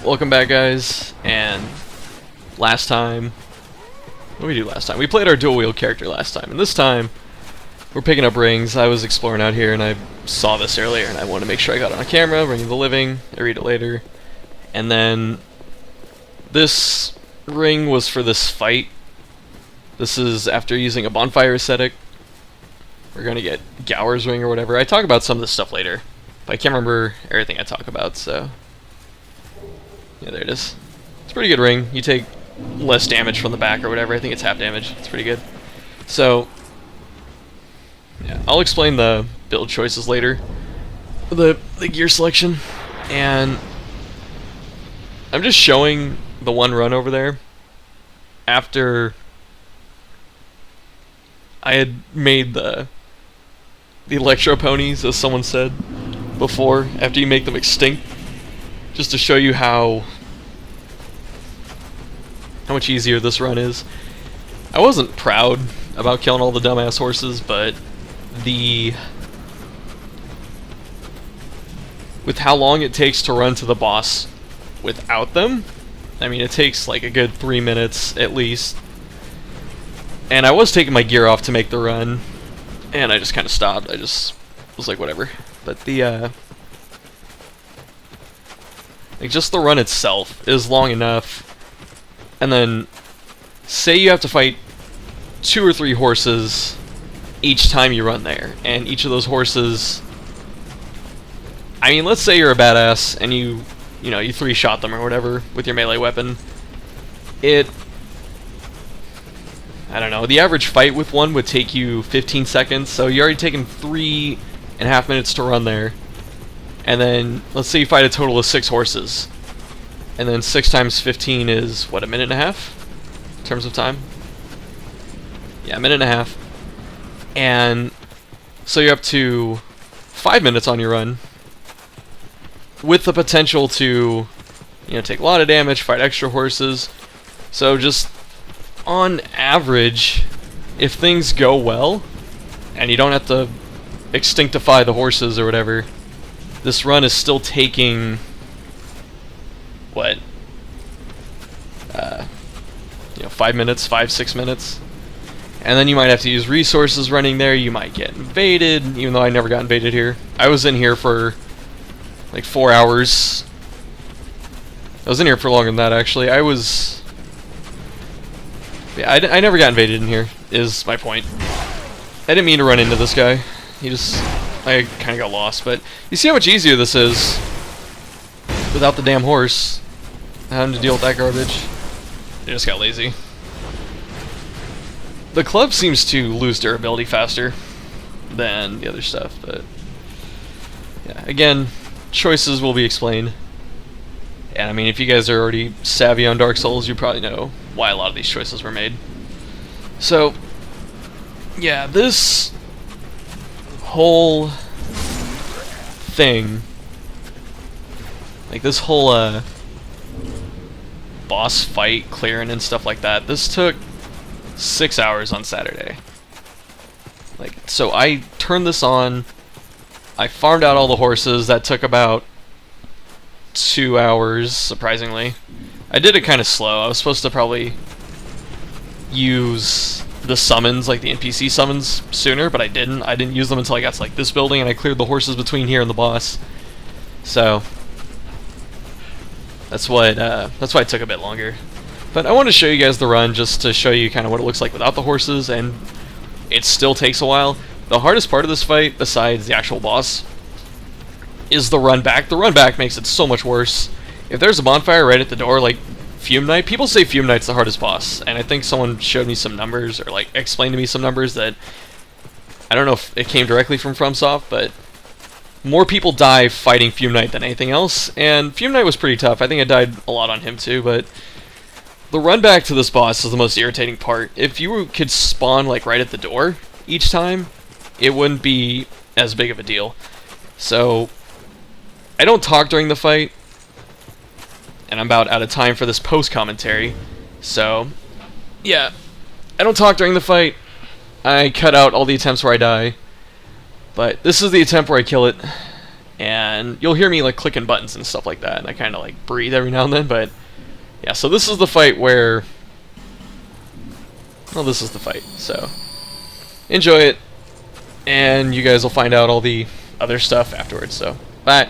welcome back, guys. And last time, what did we do last time? We played our dual wheel character last time, and this time we're picking up rings. I was exploring out here and I saw this earlier and I wanted to make sure I got it on camera. Ring of the Living, I read it later. And then this ring was for this fight. This is after using a bonfire aesthetic. We're gonna get Gower's ring or whatever. I talk about some of this stuff later, but I can't remember everything I talk about, so yeah, there it is. It's a pretty good ring. You take less damage from the back or whatever. I think it's half damage. It's pretty good. So yeah, I'll explain the build choices later, the gear selection, and I'm just showing the one run over there after I had made the electro ponies, as someone said before, after you make them extinct, just to show you how much easier this run is. I wasn't proud about killing all the dumbass horses, but with how long it takes to run to the boss without them, I mean, it takes like a good 3 minutes at least. And I was taking my gear off to make the run, and I just kind of stopped. I just was like, whatever. But like just the run itself is long enough. And then, say you have to fight 2 or 3 horses each time you run there, and each of those horses, I mean, let's say you're a badass and you 3-shot them or whatever with your melee weapon. I don't know, the average fight with one would take you 15 seconds, so you're already taking 3.5 minutes to run there. And then, let's say you fight a total of 6 horses. And then 6 times 15 is, what, a minute and a half? In terms of time? Yeah, a minute and a half. And so you're up to 5 minutes on your run, with the potential to, take a lot of damage, fight extra horses. So just on average, if things go well, and you don't have to extinctify the horses or whatever, this run is still taking, what, 5 minutes, 5-6 minutes. And then you might have to use resources running there. You might get invaded, even though I never got invaded here. I was in here for like 4 hours. I was in here for longer than that, actually. Yeah, I never got invaded in here, is my point. I didn't mean to run into this guy. I kind of got lost, but you see how much easier this is without the damn horse, having to deal with that garbage. I just got lazy. The club seems to lose durability faster than the other stuff, but yeah, again, choices will be explained. And I mean, if you guys are already savvy on Dark Souls, you probably know why a lot of these choices were made. So yeah, this whole thing, like this whole boss fight clearing and stuff like that, this took 6 hours on Saturday. So I turned this on, I farmed out all the horses. That took about 2 hours, surprisingly. I did it kind of slow. I was supposed to probably use the summons, like the NPC summons, sooner, but I didn't. I didn't use them until I got to like this building, and I cleared the horses between here and the boss. So that's why it took a bit longer. But I want to show you guys the run just to show you kind of what it looks like without the horses, and it still takes a while. The hardest part of this fight, besides the actual boss, is the run back. The run back makes it so much worse. If there's a bonfire right at the door, like Fume Knight, people say Fume Knight's the hardest boss, and I think someone showed me some numbers, or like explained to me some numbers that, I don't know if it came directly from FromSoft, but more people die fighting Fume Knight than anything else, and Fume Knight was pretty tough. I think I died a lot on him too, but the run back to this boss is the most irritating part. If you could spawn like right at the door each time, it wouldn't be as big of a deal. So I don't talk during the fight, and I'm about out of time for this post commentary. So yeah, I don't talk during the fight. I cut out all the attempts where I die, but this is the attempt where I kill it. and you'll hear me like clicking buttons and stuff like that, and I kind of like breathe every now and then. But yeah, so this is the fight where, well, this is the fight, so enjoy it, and you guys will find out all the other stuff afterwards. So bye.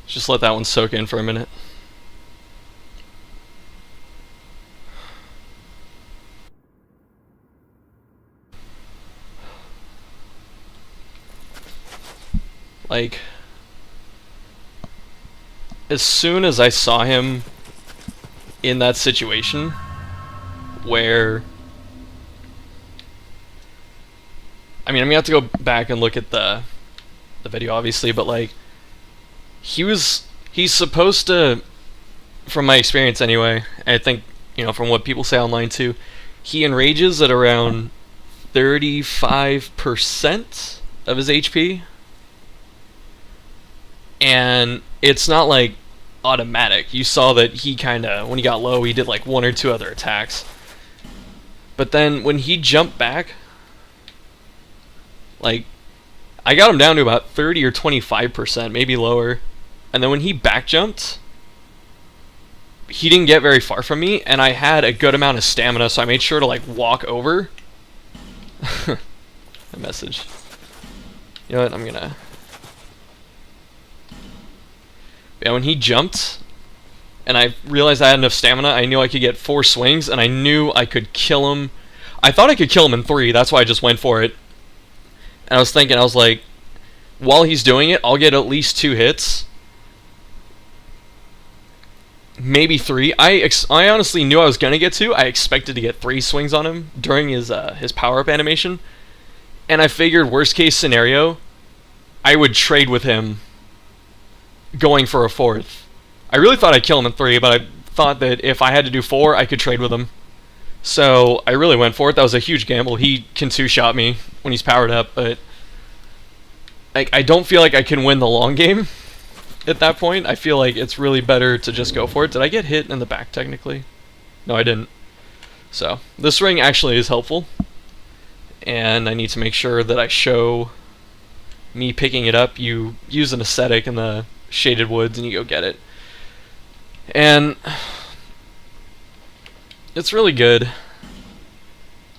Just let that one soak in for a minute. Like, as soon as I saw him in that situation where, I mean, I'm gonna have to go back and look at the video, obviously, but like, he's supposed to, from my experience anyway, I think, you know, from what people say online too, he enrages at around 35% of his HP, and it's not like automatic. You saw that he kinda, when he got low, he did like one or two other attacks, but then when he jumped back, like, I got him down to about 30 or 25%, maybe lower. And then when he back jumped, he didn't get very far from me, and I had a good amount of stamina, so I made sure to like walk over. A message. You know what? I'm gonna. Yeah, when he jumped, and I realized I had enough stamina, I knew I could get 4 swings, and I knew I could kill him. I thought I could kill him in 3. That's why I just went for it. And I was thinking, I was like, while he's doing it, I'll get at least 2 hits. Maybe 3. I honestly knew I was gonna get 2. I expected to get 3 swings on him during his power-up animation. And I figured, worst case scenario, I would trade with him going for a 4th. I really thought I'd kill him in 3, but I thought that if I had to do 4, I could trade with him. So I really went for it. That was a huge gamble. He can 2-shot me when he's powered up, but I don't feel like I can win the long game at that point. I feel like it's really better to just go for it. Did I get hit in the back technically? No, I didn't. So this ring actually is helpful, and I need to make sure that I show me picking it up. You use an aesthetic in the shaded woods and you go get it. And it's really good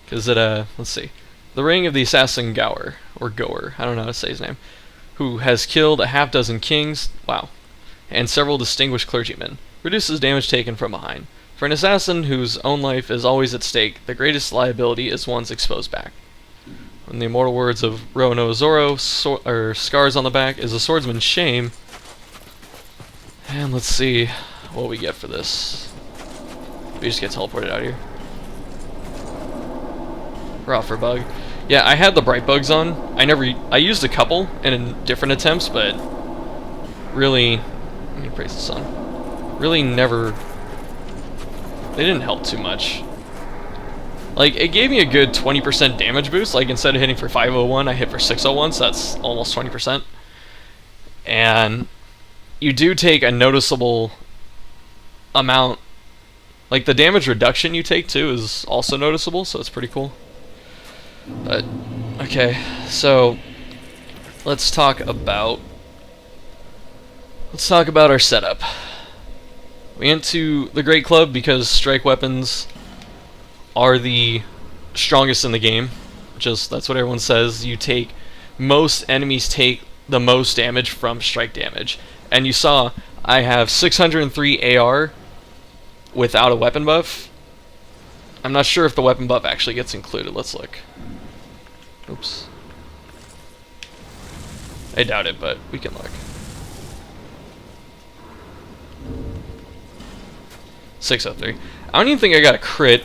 because it let's see, the ring of the assassin Gower, or Goer, I don't know how to say his name, who has killed a half-dozen kings, wow, and several distinguished clergymen, reduces damage taken from behind. For an assassin whose own life is always at stake, the greatest liability is one's exposed back. In the immortal words of Rono Zoro, scars on the back is a swordsman's shame. And let's see what we get for this. We just get teleported out of here. Raw for bug. Yeah, I had the bright bugs on. I used a couple in different attempts, but really, let me praise the sun. Really never, they didn't help too much. Like, it gave me a good 20% damage boost. Like, instead of hitting for 501, I hit for 601, so that's almost 20%. And you do take a noticeable amount. Like, the damage reduction you take, too, is also noticeable, so it's pretty cool. But, okay, so let's talk about our setup. We went to the Great Club because strike weapons are the strongest in the game. Just, that's what everyone says. Most enemies take the most damage from strike damage. And you saw, I have 603 AR without a weapon buff. I'm not sure if the weapon buff actually gets included. Let's look. Oops. I doubt it, but we can look. 603. I don't even think I got a crit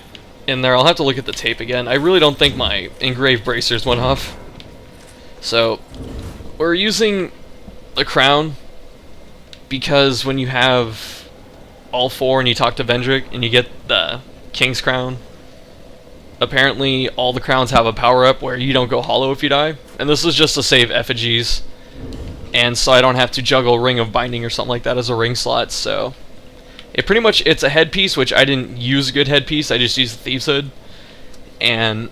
in there. I'll have to look at the tape again. I really don't think my engraved bracers went off. So, we're using the crown because when you have all 4 and you talk to Vendrick and you get the King's Crown, apparently all the crowns have a power-up where you don't go hollow if you die. And this is just to save effigies, and so I don't have to juggle Ring of Binding or something like that as a ring slot. So it's a headpiece, which I didn't use a good headpiece. I just used the Thieves Hood, and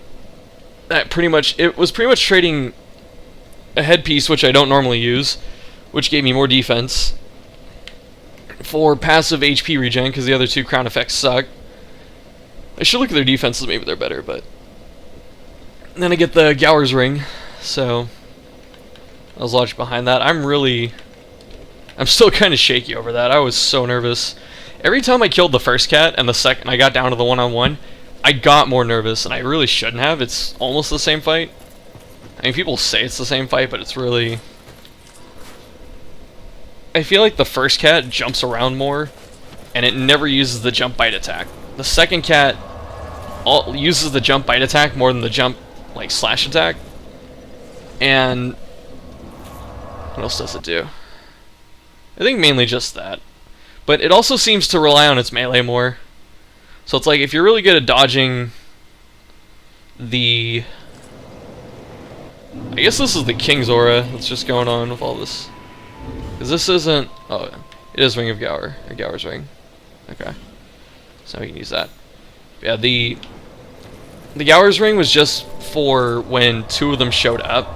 it was pretty much trading a headpiece, which I don't normally use, which gave me more defense, for passive HP regen, because the other 2 crown effects suck. I should look at their defenses, maybe they're better, but and then I get the Gower's Ring, so I was logic behind that. I'm still kind of shaky over that. I was so nervous. Every time I killed the first cat and the second I got down to the one-on-one, I got more nervous, and I really shouldn't have. It's almost the same fight. I mean, people say it's the same fight, but it's really... I feel like the first cat jumps around more, and it never uses the jump bite attack. The second cat uses the jump bite attack more than the jump slash attack. And what else does it do? I think mainly just that. But it also seems to rely on its melee more. So it's like, if you're really good at dodging the... I guess this is the King's Aura that's just going on with all this. Because this isn't... Oh, it is Ring of Gower. Or Gower's Ring. Okay. So we can use that. Yeah, the Gower's Ring was just for when 2 of them showed up.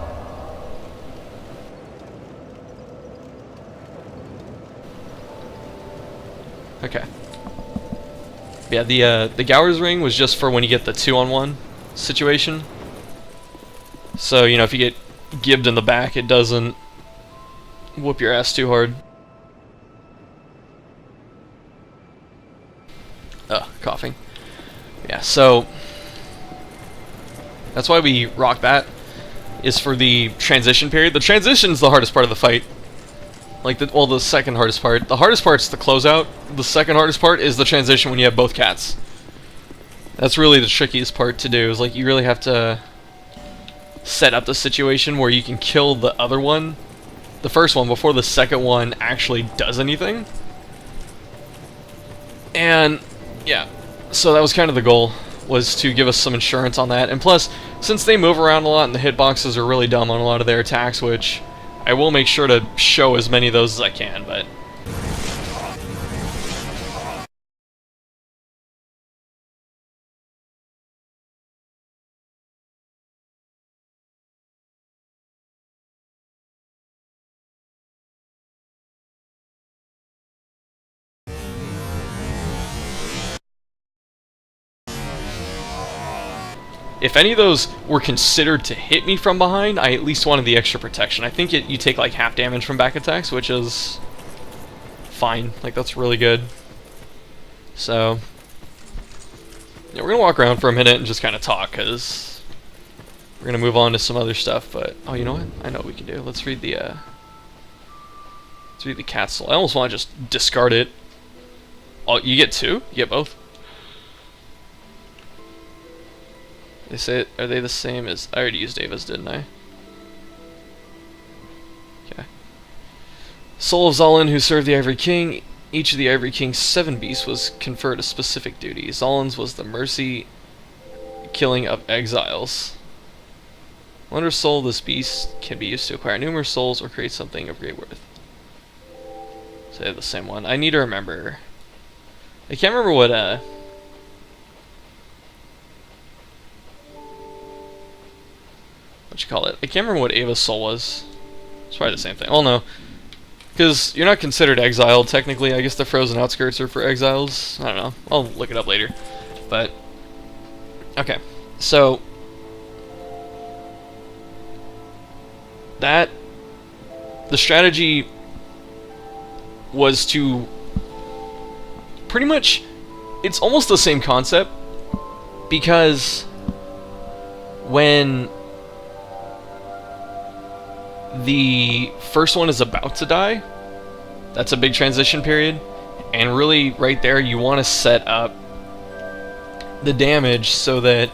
Okay. Yeah, the Gower's Ring was just for when you get the 2-on-1 situation. So, you know, if you get gibbed in the back, it doesn't whoop your ass too hard. Coughing. Yeah, so that's why we rock that, is for the transition period. The transition's the hardest part of the fight. The second hardest part. The hardest part's the closeout. The second hardest part is the transition when you have both cats. That's really the trickiest part to do, is you really have to set up the situation where you can kill the other one the first one before the second one actually does anything. And yeah, so that was kind of the goal, was to give us some insurance on that. And plus, since they move around a lot and the hitboxes are really dumb on a lot of their attacks, which I will make sure to show as many of those as I can, but if any of those were considered to hit me from behind, I at least wanted the extra protection. I think you take like half damage from back attacks, which is fine. Like, that's really good. So yeah, we're gonna walk around for a minute and just kind of talk, because we're gonna move on to some other stuff. But oh, you know what? I know what we can do. Let's read the cat soul. I almost want to just discard it. Oh, you get two? You get both? They say, are they the same as... I already used Ava's, didn't I? Okay. Soul of Zallen, who served the Ivory King. Each of the Ivory King's 7 beasts was conferred a specific duty. Zallen's was the mercy killing of exiles. Wondrous soul, this beast can be used to acquire numerous souls or create something of great worth. So they have the same one. I need to remember. I can't remember what, what you call it? I can't remember what Ava's soul was. It's probably the same thing. Oh no, because you're not considered exiled technically. I guess the frozen outskirts are for exiles. I don't know. I'll look it up later. But okay, so the strategy was to pretty much, it's almost the same concept, because when the first one is about to die, that's a big transition period, and really right there you want to set up the damage so that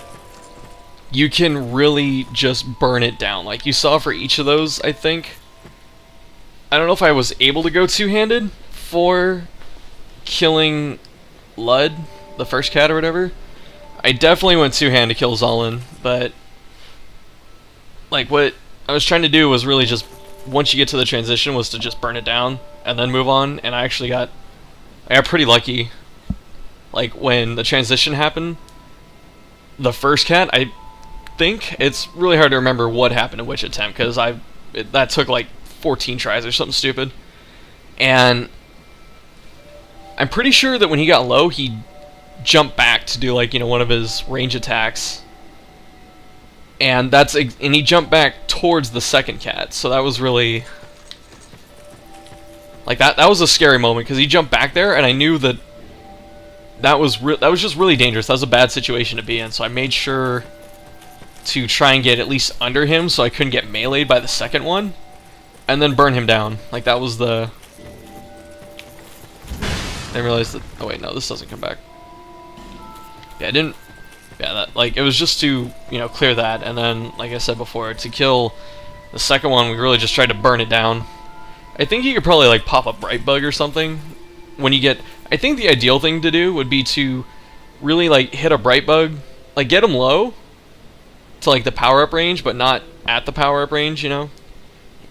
you can really just burn it down. Like you saw for each of those, I think. I don't know if I was able to go two-handed for killing Lud, the first cat or whatever. I definitely went two-handed to kill Zallen, but like what I was trying to do was really just, once you get to the transition, was to just burn it down and then move on. And I actually I got pretty lucky. Like when the transition happened, the first cat, I think it's really hard to remember what happened in which attempt, because that took like 14 tries or something stupid. And I'm pretty sure that when he got low, he jumped back to do like, you know, one of his range attacks. And he jumped back towards the second cat, so that was really like that was a scary moment, because he jumped back there, and I knew that that was just really dangerous. That was a bad situation to be in, so I made sure to try and get at least under him, so I couldn't get meleeed by the second one, and then burn him down. Like that was the. I realized that. Oh wait, no, this doesn't come back. Yeah, I didn't. Yeah, like it was just to, you know, clear that, and then, like I said before, to kill the second one, we really just tried to burn it down. I think you could probably like pop a bright bug or something when you get. I think the ideal thing to do would be to really like hit a bright bug, like get him low to like the power up range, but not at the power up range, you know,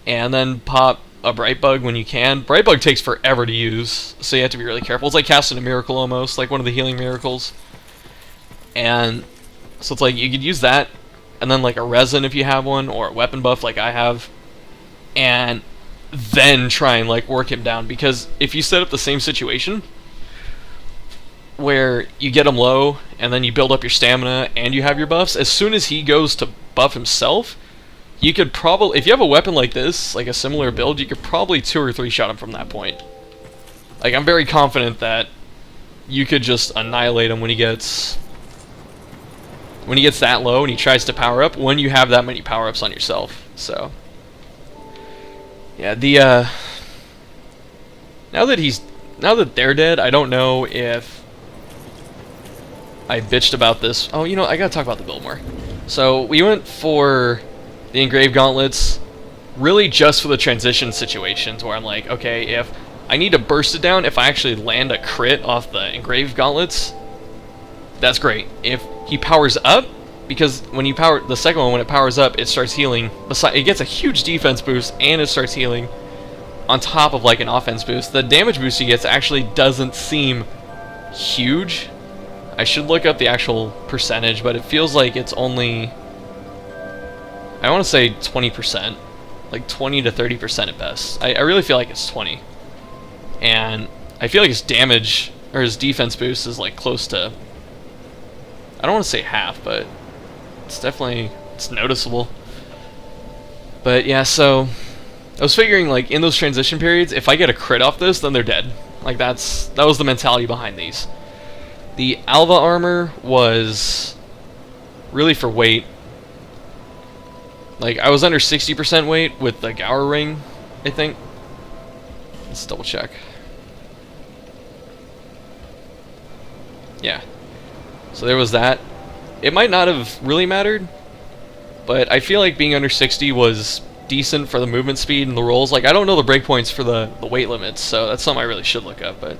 and then pop a bright bug when you can. Bright bug takes forever to use, so you have to be really careful. It's like casting a miracle almost, like one of the healing miracles. And so it's like you could use that, and then like a resin if you have one, or a weapon buff like I have, and then try and like work him down. Because if you set up the same situation where you get him low and then you build up your stamina and you have your buffs, as soon as he goes to buff himself, you could probably, if you have a weapon like this, like a similar build, you could probably 2 or 3 shot him from that point. Like I'm very confident that you could just annihilate him when he gets that low and he tries to power up, when you have that many power-ups on yourself. So yeah, now that they're dead, I don't know if I bitched about this. Oh, you know, I gotta talk about the build more. So we went for the engraved gauntlets. really just for the transition situations where I'm like, okay, if I need to burst it down, if I actually land a crit off the engraved gauntlets, that's great. If he powers up, because when you power the second one, when it powers up, it starts healing. It gets a huge defense boost and it starts healing on top of like an offense boost. The damage boost he gets actually doesn't seem huge. I should look up the actual percentage, but it feels like it's only, I want to say 20%, like 20 to 30% at best. I really feel like it's 20. And I feel like his damage, or his defense boost is like close to, I don't want to say half, but it's definitely, it's noticeable. But yeah, so I was figuring like in those transition periods, if I get a crit off this, then they're dead. Like that was the mentality behind these. The Alva armor was really for weight. Like I was under 60% weight with the Gower ring, I think. Let's double check. Yeah. So there was that. It might not have really mattered, but I feel like being under 60 was decent for the movement speed and the rolls. Like I don't know the breakpoints for the weight limits, so that's something I really should look up, but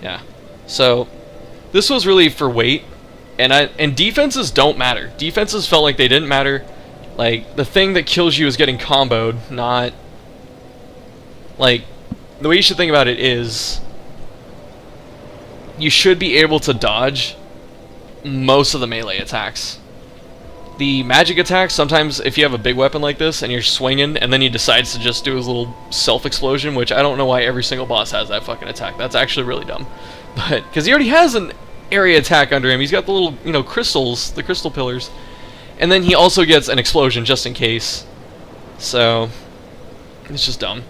yeah. So this was really for weight, and defenses don't matter. Defenses felt like they didn't matter. Like the thing that kills you is getting comboed, not like the way you should think about it is you should be able to dodge most of the melee attacks. The magic attacks, sometimes if you have a big weapon like this and you're swinging and then he decides to just do his little self-explosion, which I don't know why every single boss has that fucking attack. That's actually really dumb. But, because he already has an area attack under him. He's got the little, you know, crystals, the crystal pillars. And then he also gets an explosion just in case. So, it's just dumb.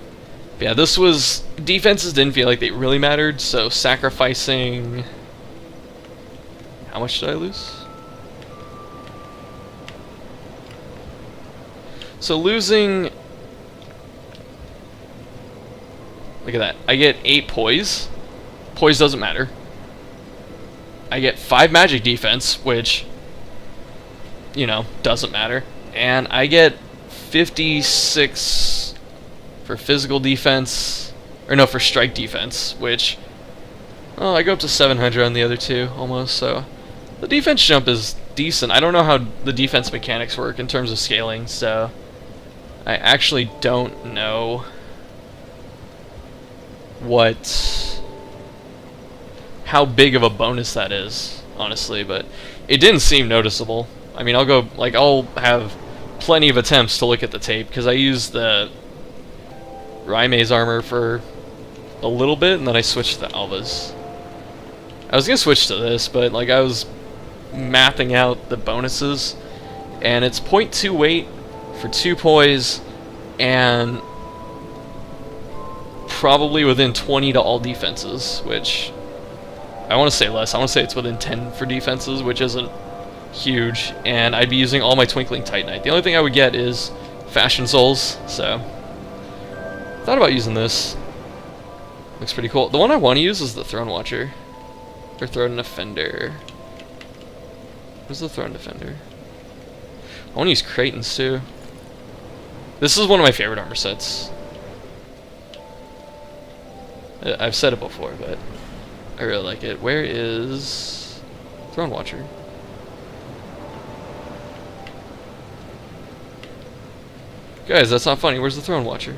But yeah, this was, defenses didn't feel like they really mattered, so sacrificing, how much did I lose? So losing, look at that, I get 8 poise. Poise doesn't matter. I get 5 magic defense, which, you know, doesn't matter. And I get 56 for physical defense, or no, for strike defense, which, oh, I go up to 700 on the other two, almost, so the defense jump is decent. I don't know how the defense mechanics work in terms of scaling, so I actually don't know how big of a bonus that is, honestly, but it didn't seem noticeable. I mean, I'll have plenty of attempts to look at the tape, because I used the Raime's armor for a little bit, and then I switched to Alva's. I was gonna switch to this, but like I was mapping out the bonuses, and it's 0.2 weight for 2 poise, and probably within 20 to all defenses, which I want to say less. I want to say it's within 10 for defenses, which isn't huge, and I'd be using all my Twinkling Titanite. The only thing I would get is Fashion Souls, so thought about using this. Looks pretty cool. The one I want to use is the Throne Watcher. Or Throne Defender. Where's the Throne Defender? I want to use Creighton's too. This is one of my favorite armor sets. I've said it before, but I really like it. Where is Throne Watcher? Guys, that's not funny. Where's the Throne Watcher?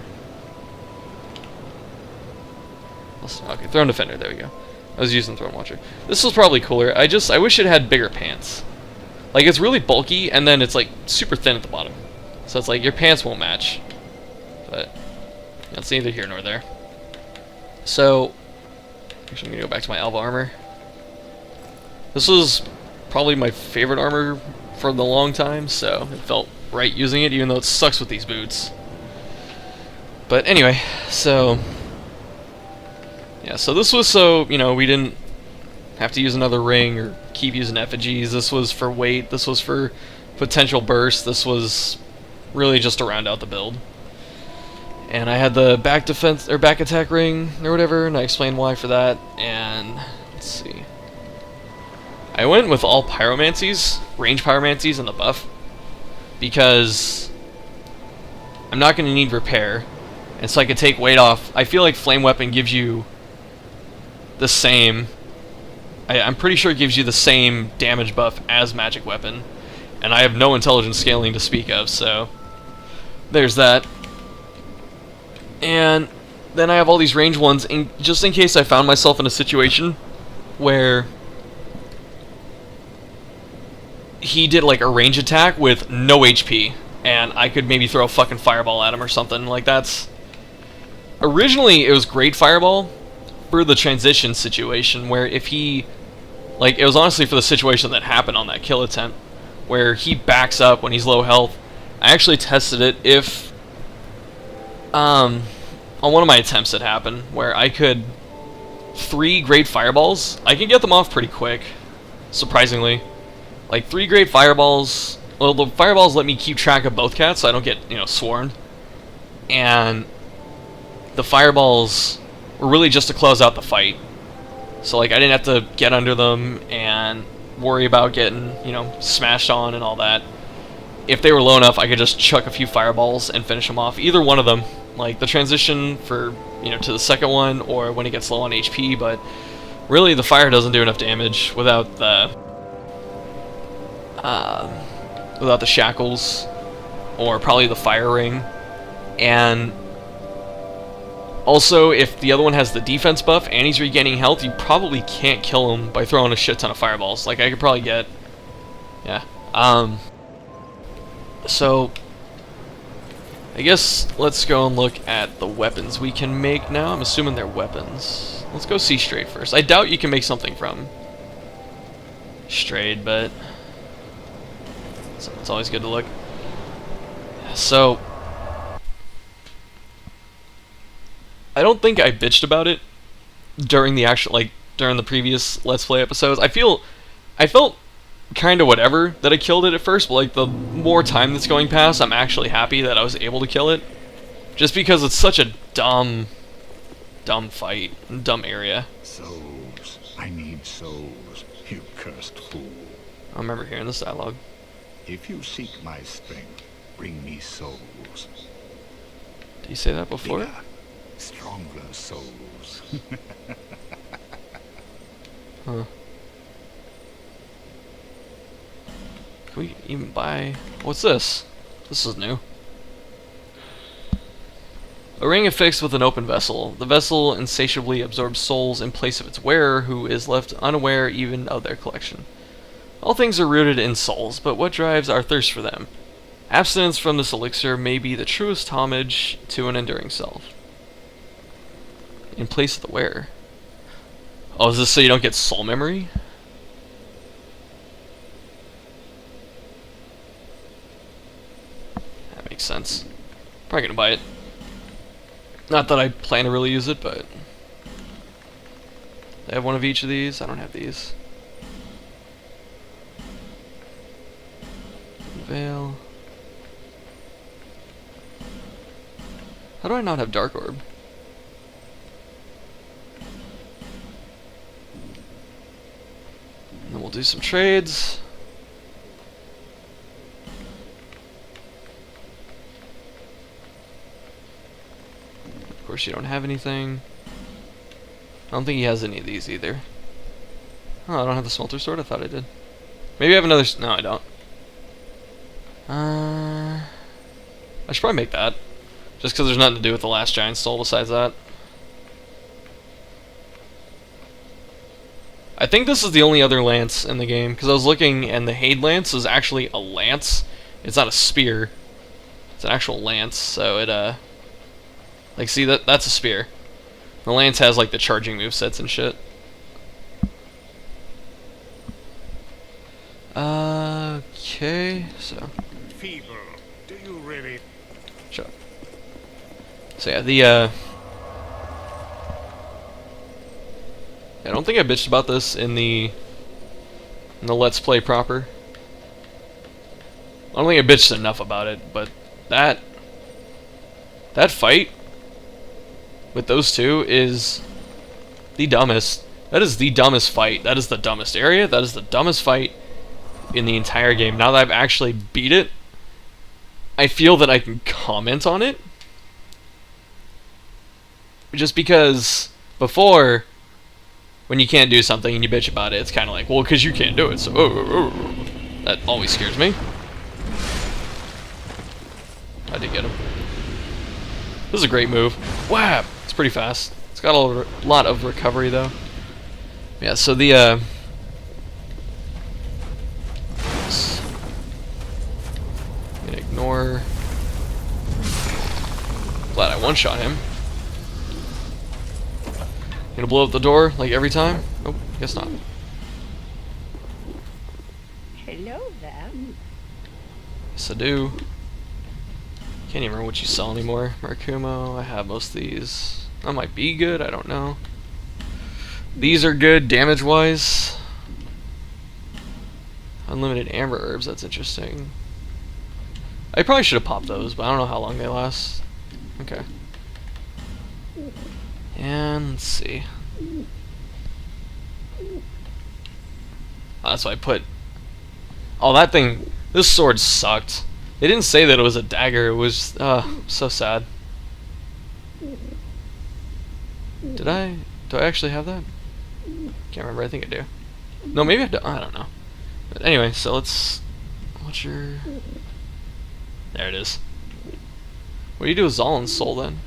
Okay, Throne Defender, there we go. I was using Throne Watcher. This was probably cooler. I wish it had bigger pants. Like, it's really bulky, and then it's, like, super thin at the bottom. So it's like, your pants won't match. But that's neither here nor there. So, actually, I'm going to go back to my Alva armor. This was probably my favorite armor for the long time, so it felt right using it, even though it sucks with these boots. But anyway, so yeah, so this was so, you know, we didn't have to use another ring or keep using effigies. This was for weight, this was for potential burst, this was really just to round out the build. And I had the back defense, or back attack ring, or whatever, and I explained why for that, and let's see. I went with all pyromancies, range pyromancies, and the buff, because I'm not going to need repair, and so I can take weight off. I feel like Flame Weapon gives you the same... I'm pretty sure it gives you the same damage buff as Magic Weapon, and I have no intelligence scaling to speak of, so there's that. And then I have all these range ones, just in case I found myself in a situation where he did like a range attack with no HP, and I could maybe throw a fucking fireball at him or something. Like, that's... Originally, it was great fireball for the transition situation, where if he... Like, it was honestly for the situation that happened on that kill attempt, where he backs up when he's low health. I actually tested it if... on one of my attempts it happened, where I could... 3 great fireballs, I can get them off pretty quick, surprisingly. Like, 3 great fireballs... Well, the fireballs let me keep track of both cats, so I don't get, you know, swarmed. And the fireballs were really just to close out the fight. So, like, I didn't have to get under them and worry about getting, you know, smashed on and all that. If they were low enough, I could just chuck a few fireballs and finish them off. Either one of them. Like, the transition for, you know, to the second one, or when it gets low on HP, but really the fire doesn't do enough damage without the... without the shackles, or probably the fire ring. And also, if the other one has the defense buff and he's regaining health, you probably can't kill him by throwing a shit ton of fireballs. Like, I could probably get... Yeah. So, I guess let's go and look at the weapons we can make now. I'm assuming they're weapons. Let's go see Strayed first. I doubt you can make something from Strayed, but it's always good to look. So, I don't think I bitched about it during the actual, like, during the previous Let's Play episodes. I felt kind of whatever that I killed it at first, but, like, the more time that's going past, I'm actually happy that I was able to kill it. Just because it's such a dumb fight, dumb area. Souls. I need souls, you cursed fool. I remember hearing this dialogue. If you seek my strength, bring me souls. Did you say that before? Bigger, stronger souls. Huh. Can we even buy... What's this? This is new. A ring affixed with an open vessel. The vessel insatiably absorbs souls in place of its wearer, who is left unaware even of their collection. All things are rooted in souls, but what drives our thirst for them? Abstinence from this elixir may be the truest homage to an enduring self. In place of the wearer. Oh, is this so you don't get soul memory? That makes sense. Probably gonna buy it. Not that I plan to really use it, but... I have one of each of these. I don't have these. Veil. How do I not have Dark Orb? And then we'll do some trades. Of course you don't have anything. I don't think he has any of these either. Oh, I don't have the Smelter Sword? I thought I did. Maybe I have another... No, I don't. I should probably make that. Just because there's nothing to do with the last Giant Soul besides that. I think this is the only other lance in the game, because I was looking and the Haid Lance is actually a lance. It's not a spear. It's an actual lance, so it, like, see, that's a spear. The lance has, like, the charging movesets and shit. Okay, so... Feeble. Do you really? Shut up. So yeah, the I don't think I bitched about this in the Let's Play proper. I don't think I bitched enough about it, but that fight with those two is the dumbest. That is the dumbest fight. That is the dumbest area. That is the dumbest fight in the entire game. Now that I've actually beat it, I feel that I can comment on it. Just because before, when you can't do something and you bitch about it, it's kind of like, well, because you can't do it, so that always scares me. I did get him. This is a great move. Wow, it's pretty fast. It's got a lot of recovery though. Yeah, so the I'm gonna ignore. Glad I one-shot him. Gonna blow up the door like every time? Nope, guess not. Hello there. Yes, I do. Can't even remember what you sell anymore. Marakumo, I have most of these. That might be good, I don't know. These are good damage-wise. Unlimited amber herbs, that's interesting. I probably should have popped those, but I don't know how long they last. Okay. And let's see. Oh, that's why I put. Oh, that thing. This sword sucked. They didn't say that it was a dagger. It was so sad. Do I actually have that? Can't remember. I think I do. No, maybe I do. I don't know. But anyway, so let's. What's your? There it is. What do you do with Zallen's soul then?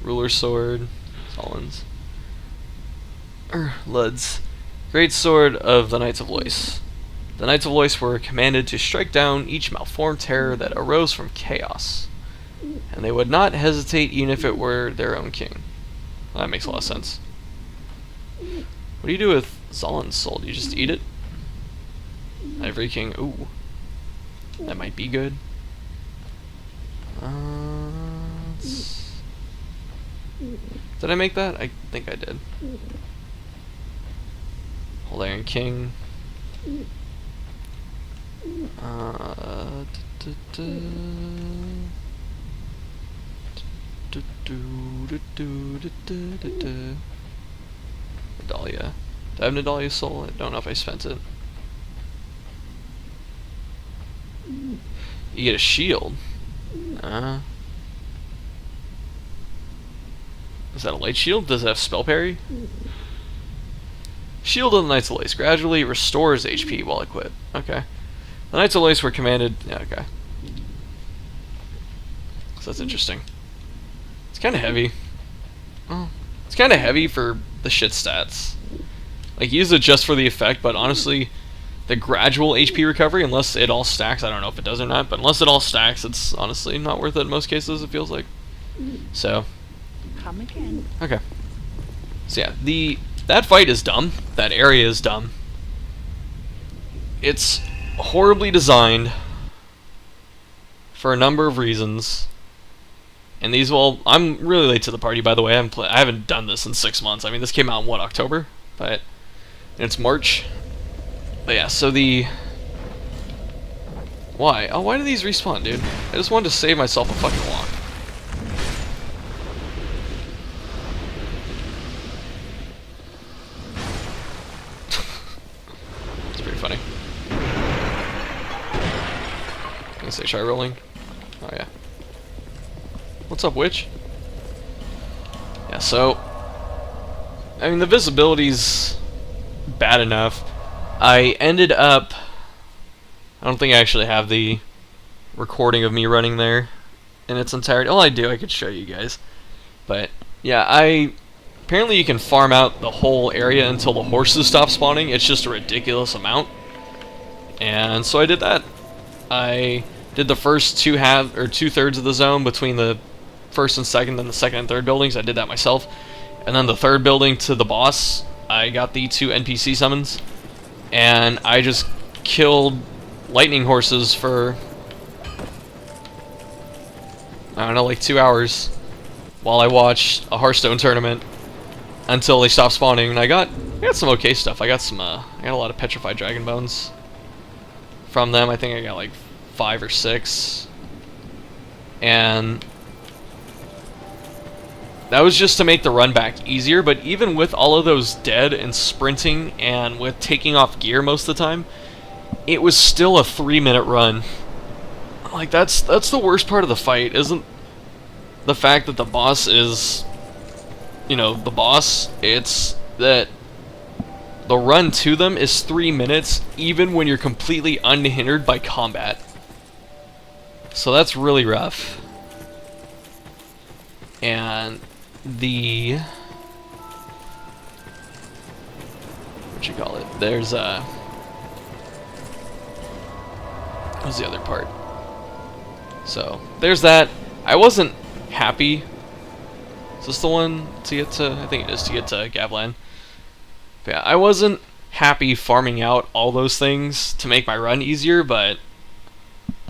Ruler sword. Zallen's. Lud's. Great sword of the Knights of Lois. The Knights of Lois were commanded to strike down each malformed terror that arose from chaos, and they would not hesitate even if it were their own king. Well, that makes a lot of sense. What do you do with Zallen's soul? Do you just eat it? Ivory King. Ooh, that might be good. Did I make that? I think I did. Whole Iron King. Nadalia. Do I have Nadalia's soul? I don't know if I spent it. You get a shield. Is that a light shield? Does it have spell parry? Shield of the Knights of Lace gradually restores HP while equipped. Okay. The Knights of Lace were commanded. Yeah, okay. So that's interesting. It's kind of heavy. Oh, it's kind of heavy for the shit stats. Like, use it just for the effect, but honestly, the gradual HP recovery, unless it all stacks, I don't know if it does or not, but unless it all stacks, it's honestly not worth it in most cases, it feels like. So. Come again. Okay. So yeah, that fight is dumb. That area is dumb. It's horribly designed for a number of reasons. And these will. I'm really late to the party, by the way. I haven't done this in 6 months. I mean, this came out in what, October? But it's March. But yeah, so the. Why? Oh, why do these respawn, dude? I just wanted to save myself a fucking walk. Funny. I'm gonna say try rolling. Oh yeah. What's up, witch? Yeah, so I mean the visibility's bad enough. I ended up I don't think I actually have the recording of me running there in its entirety. All I do I could show you guys. But yeah, apparently you can farm out the whole area until the horses stop spawning. It's just a ridiculous amount. And so I did that. I did the first two-thirds of the zone between the first and second, then the second and third buildings. I did that myself. And then the third building to the boss, I got the 2 NPC summons. And I just killed lightning horses for, I don't know, like 2 hours while I watched a Hearthstone tournament until they stopped spawning. And I got some okay stuff. I got a lot of petrified dragon bones from them. I think I got like 5 or 6. And that was just to make the run back easier, but even with all of those dead and sprinting and with taking off gear most of the time, it was still a 3-minute run. Like, that's the worst part of the fight, isn't the fact that the boss is, you know, the boss. It's that the run to them is 3 minutes, even when you're completely unhindered by combat. So that's really rough. And the... what you call it? There's what's the other part? So, there's that. I wasn't happy. Is this the one to get to... I think it is to get to Gavlan. But yeah, I wasn't happy farming out all those things to make my run easier, but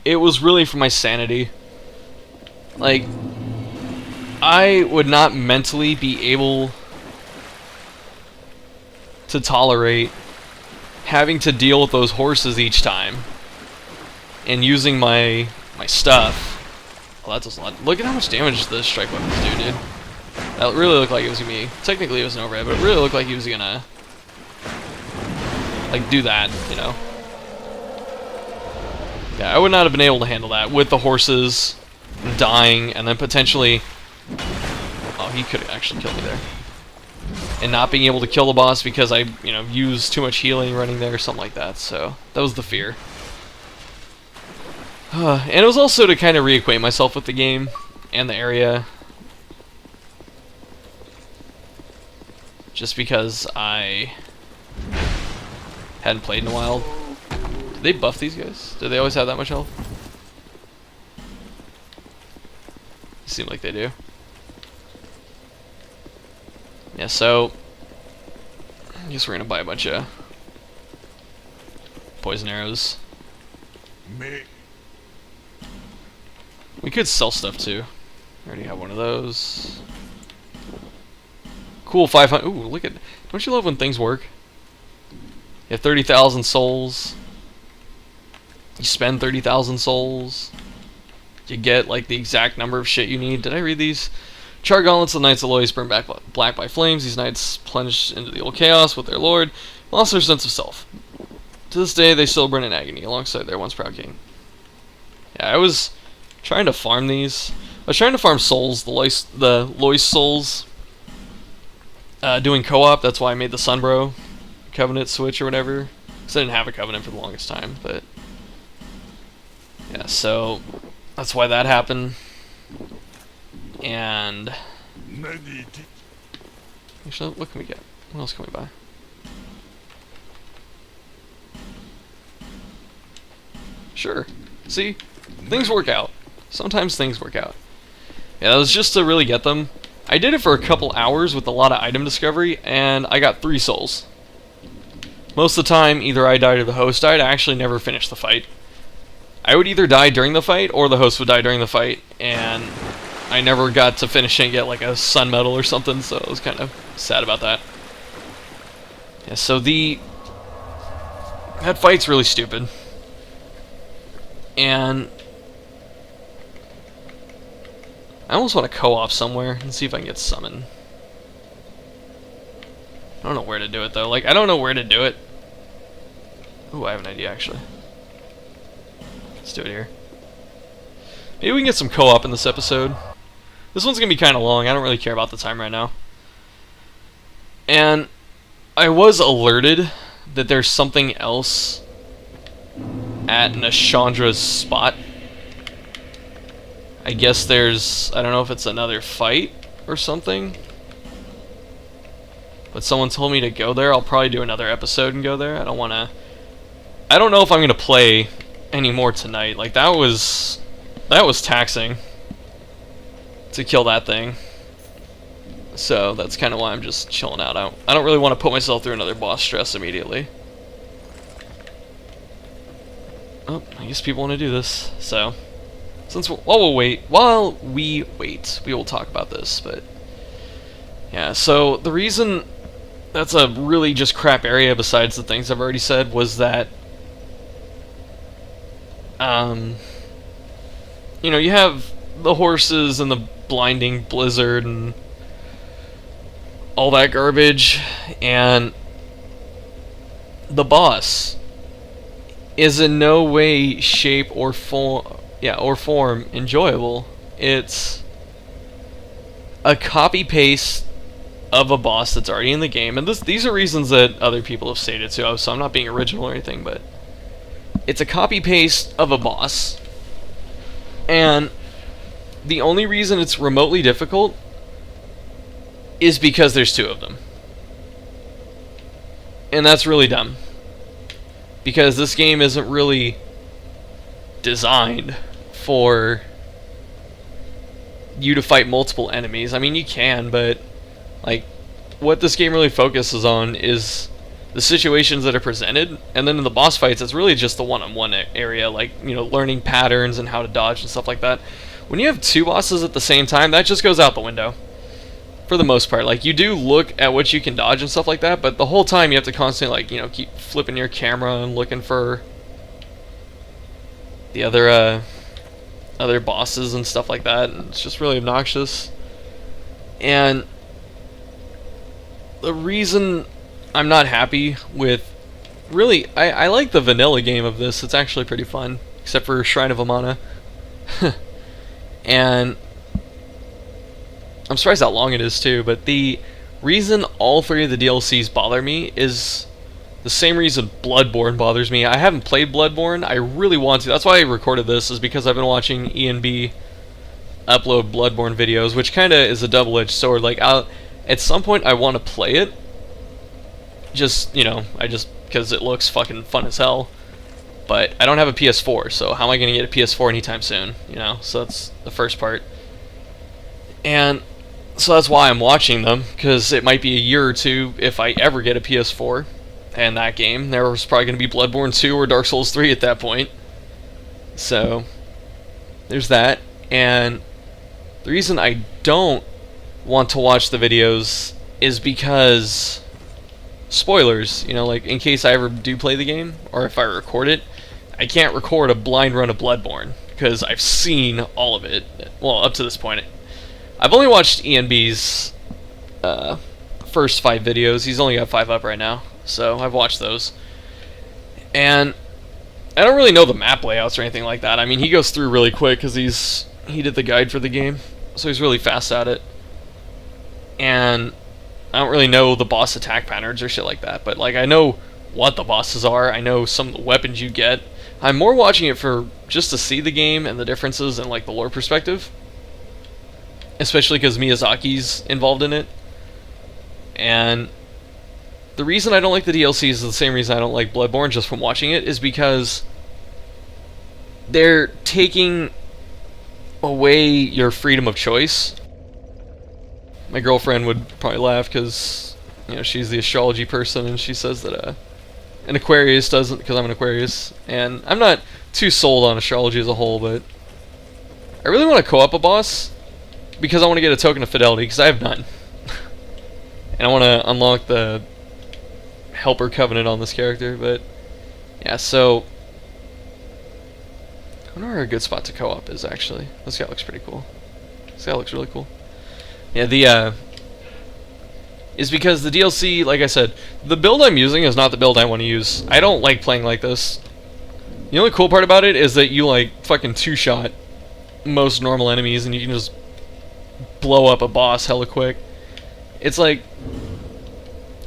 it was really for my sanity. Like, I would not mentally be able to tolerate having to deal with those horses each time and using my stuff. Well, that does a lot. Look at how much damage the strike weapons do, dude. That really looked like it was gonna be... technically it was an overhead, but it really looked like he was gonna... like, do that, you know? Yeah, I would not have been able to handle that with the horses dying and then potentially... oh, he could have actually killed me there. And not being able to kill the boss because I, you know, used too much healing running there or something like that, so that was the fear. And it was also to kind of reacquaint myself with the game and the area. Just because I hadn't played in a while. Did they buff these guys? Did they always have that much health? Seem like they do. Yeah, so I guess we're gonna buy a bunch of poison arrows. We could sell stuff too. I already have one of those. Cool, 500. Ooh, look at... don't you love when things work? You have 30,000 souls. You spend 30,000 souls. You get like the exact number of shit you need. Did I read these? Char gauntlets, the knights of Lois burn black by flames. These knights plunged into the old chaos with their lord, lost their sense of self. To this day, they still burn in agony alongside their once proud king. Yeah, I was trying to farm these. I was trying to farm souls, the Lois souls. Doing co-op, that's why I made the Sunbro Covenant switch or whatever. Because I didn't have a Covenant for the longest time, but... yeah, so... that's why that happened. And... actually, what can we get? What else can we buy? Sure. See? Things work out. Sometimes things work out. Yeah, that was just to really get them. I did it for a couple hours with a lot of item discovery, and I got 3 souls. Most of the time, either I died or the host died. I actually never finished the fight. I would either die during the fight, or the host would die during the fight, and I never got to finish and get like a sun medal or something, so I was kind of sad about that. Yeah, so that fight's really stupid. And I almost want to co-op somewhere and see if I can get summoned. I don't know where to do it though. Like, I don't know where to do it. Ooh, I have an idea actually. Let's do it here. Maybe we can get some co-op in this episode. This one's gonna be kind of long. I don't really care about the time right now. And I was alerted that there's something else at Nashandra's spot. I guess there's... I don't know if it's another fight or something. But someone told me to go there. I'll probably do another episode and go there. I don't want to... I don't know if I'm going to play anymore tonight. Like, that was taxing to kill that thing. So that's kind of why I'm just chilling out. I don't really want to put myself through another boss stress immediately. Oh, I guess people want to do this. So, while we wait, we will talk about this. But yeah, so the reason that's a really just crap area, besides the things I've already said, was that you know, you have the horses and the blinding blizzard and all that garbage, and the boss is in no way, shape, or form yeah, or form enjoyable. It's a copy paste of a boss that's already in the game, and these are reasons that other people have stated too, so I'm not being original or anything, but it's a copy paste of a boss, and the only reason it's remotely difficult is because there's two of them. And that's really dumb, because this game isn't really designed for you to fight multiple enemies. I mean, you can, but like what this game really focuses on is the situations that are presented, and then in the boss fights it's really just the one-on-one area, like, you know, learning patterns and how to dodge and stuff like that. When you have two bosses at the same time, that just goes out the window for the most part. Like, you do look at what you can dodge and stuff like that, but the whole time you have to constantly, like, you know, keep flipping your camera and looking for the other bosses and stuff like that, and it's just really obnoxious. And the reason I'm not happy with, really, I like the vanilla game of this. It's actually pretty fun, except for Shrine of Amana. And I'm surprised how long it is too, but the reason all three of the DLCs bother me is the same reason Bloodborne bothers me. I haven't played Bloodborne. I really want to. That's why I recorded this, is because I've been watching ENB upload Bloodborne videos, which kind of is a double-edged sword. Like, at some point I want to play it, just, you know, because it looks fucking fun as hell. But I don't have a PS4, so how am I going to get a PS4 anytime soon, you know? So that's the first part. And so that's why I'm watching them, because it might be a year or two if I ever get a PS4. And that game, there was probably going to be Bloodborne 2 or Dark Souls 3 at that point. So there's that. And the reason I don't want to watch the videos is because spoilers, you know, like in case I ever do play the game, or if I record it, I can't record a blind run of Bloodborne because I've seen all of it. Well, up to this point, I've only watched ENB's first 5 videos. He's only got 5 up right now, so I've watched those. And I don't really know the map layouts or anything like that. I mean, he goes through really quick because he did the guide for the game, so he's really fast at it. And I don't really know the boss attack patterns or shit like that, but like I know what the bosses are. I know some of the weapons you get. I'm more watching it for just to see the game and the differences and like the lore perspective, especially because Miyazaki's involved in it. And the reason I don't like the DLC is the same reason I don't like Bloodborne, just from watching it, is because they're taking away your freedom of choice. My girlfriend would probably laugh because, you know, she's the astrology person, and she says that an Aquarius doesn't, because I'm an Aquarius, and I'm not too sold on astrology as a whole, but I really want to co-op a boss because I want to get a token of fidelity, because I have none. And I want to unlock the Helper Covenant on this character, but yeah, so I wonder where a good spot to co-op is, actually. This guy looks pretty cool. This guy looks really cool. Yeah, is because the DLC, like I said, the build I'm using is not the build I want to use. I don't like playing like this. The only cool part about it is that you, like, fucking two-shot most normal enemies, and you can just blow up a boss hella quick. It's like,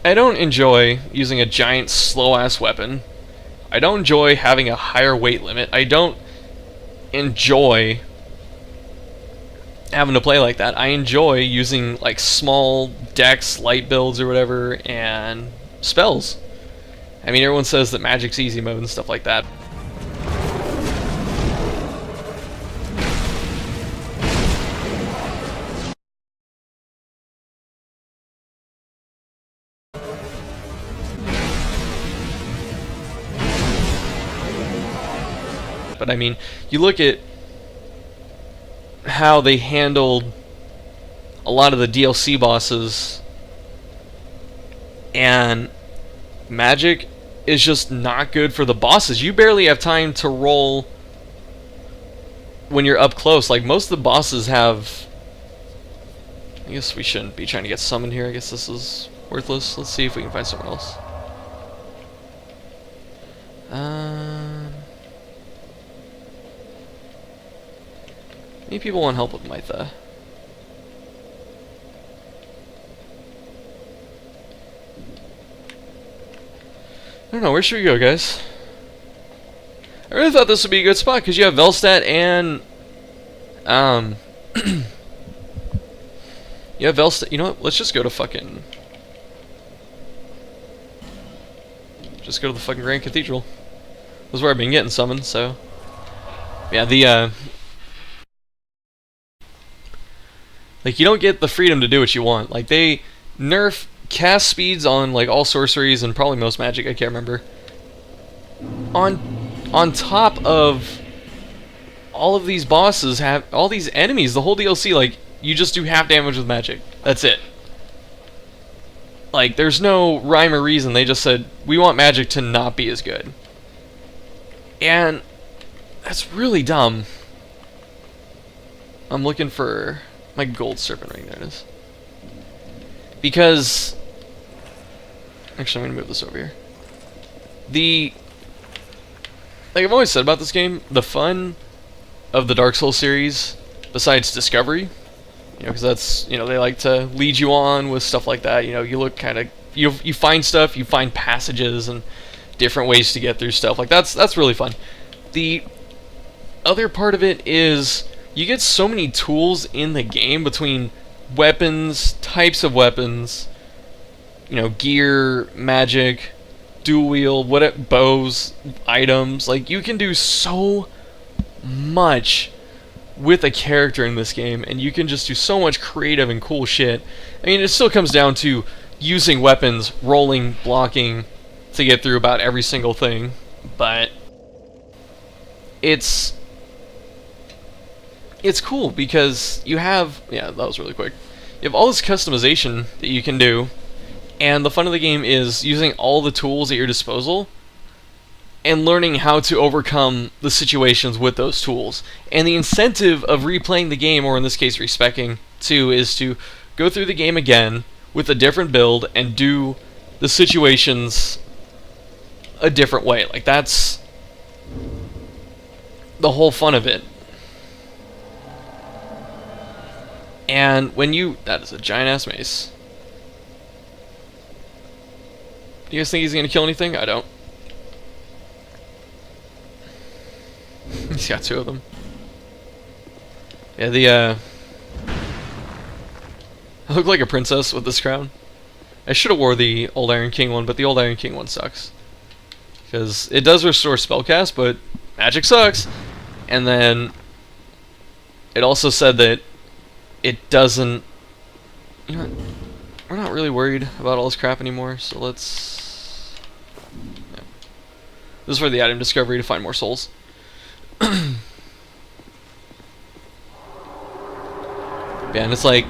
I don't enjoy using a giant slow-ass weapon. I don't enjoy having a higher weight limit. I don't enjoy having to play like that. I enjoy using like small dex, light builds or whatever, and spells. I mean, everyone says that magic's easy mode and stuff like that. But I mean, you look at how they handled a lot of the DLC bosses, and magic is just not good for the bosses. You barely have time to roll when you're up close. Like, most of the bosses have... I guess we shouldn't be trying to get summoned here. I guess this is worthless. Let's see if we can find somewhere else. Many people want help with Mytha. I don't know, where should we go, guys? I really thought this would be a good spot because you have Velstadt and you have Velstadt. You know what? Let's just go to fucking. Just go to the fucking Grand Cathedral. This is where I've been getting summoned, so. Yeah, the like, you don't get the freedom to do what you want. Like, they nerf cast speeds on like all sorceries and probably most magic, I can't remember. On top of all of these bosses have all these enemies, the whole DLC, like, you just do half damage with magic. That's it. Like, there's no rhyme or reason. They just said, we want magic to not be as good. And that's really dumb. I'm looking for my gold serpent ring. There it is. Because actually, I'm gonna move this over here. Like I've always said about this game, the fun of the Dark Souls series, besides discovery, you know, because that's, you know, they like to lead you on with stuff like that. You know, you look kind of, you find stuff, you find passages and different ways to get through stuff. Like that's really fun. The other part of it is you get so many tools in the game between weapons, types of weapons, you know, gear, magic, dual wield, bows, items. Like, you can do so much with a character in this game, and you can just do so much creative and cool shit. I mean, it still comes down to using weapons, rolling, blocking to get through about every single thing, but it's cool because you have, yeah, that was really quick. You have all this customization that you can do, and the fun of the game is using all the tools at your disposal and learning how to overcome the situations with those tools. And the incentive of replaying the game, or in this case respeccing, too, is to go through the game again with a different build and do the situations a different way. Like, that's the whole fun of it. And when you... That is a giant-ass mace. Do you guys think he's going to kill anything? I don't. He's got two of them. Yeah, I look like a princess with this crown. I should have wore the Old Iron King one, but the Old Iron King one sucks. Because it does restore spellcast, but magic sucks. And then it also said that it doesn't... You know what? We're not really worried about all this crap anymore, so let's... Yeah. This is for the item discovery to find more souls. Yeah, and it's like,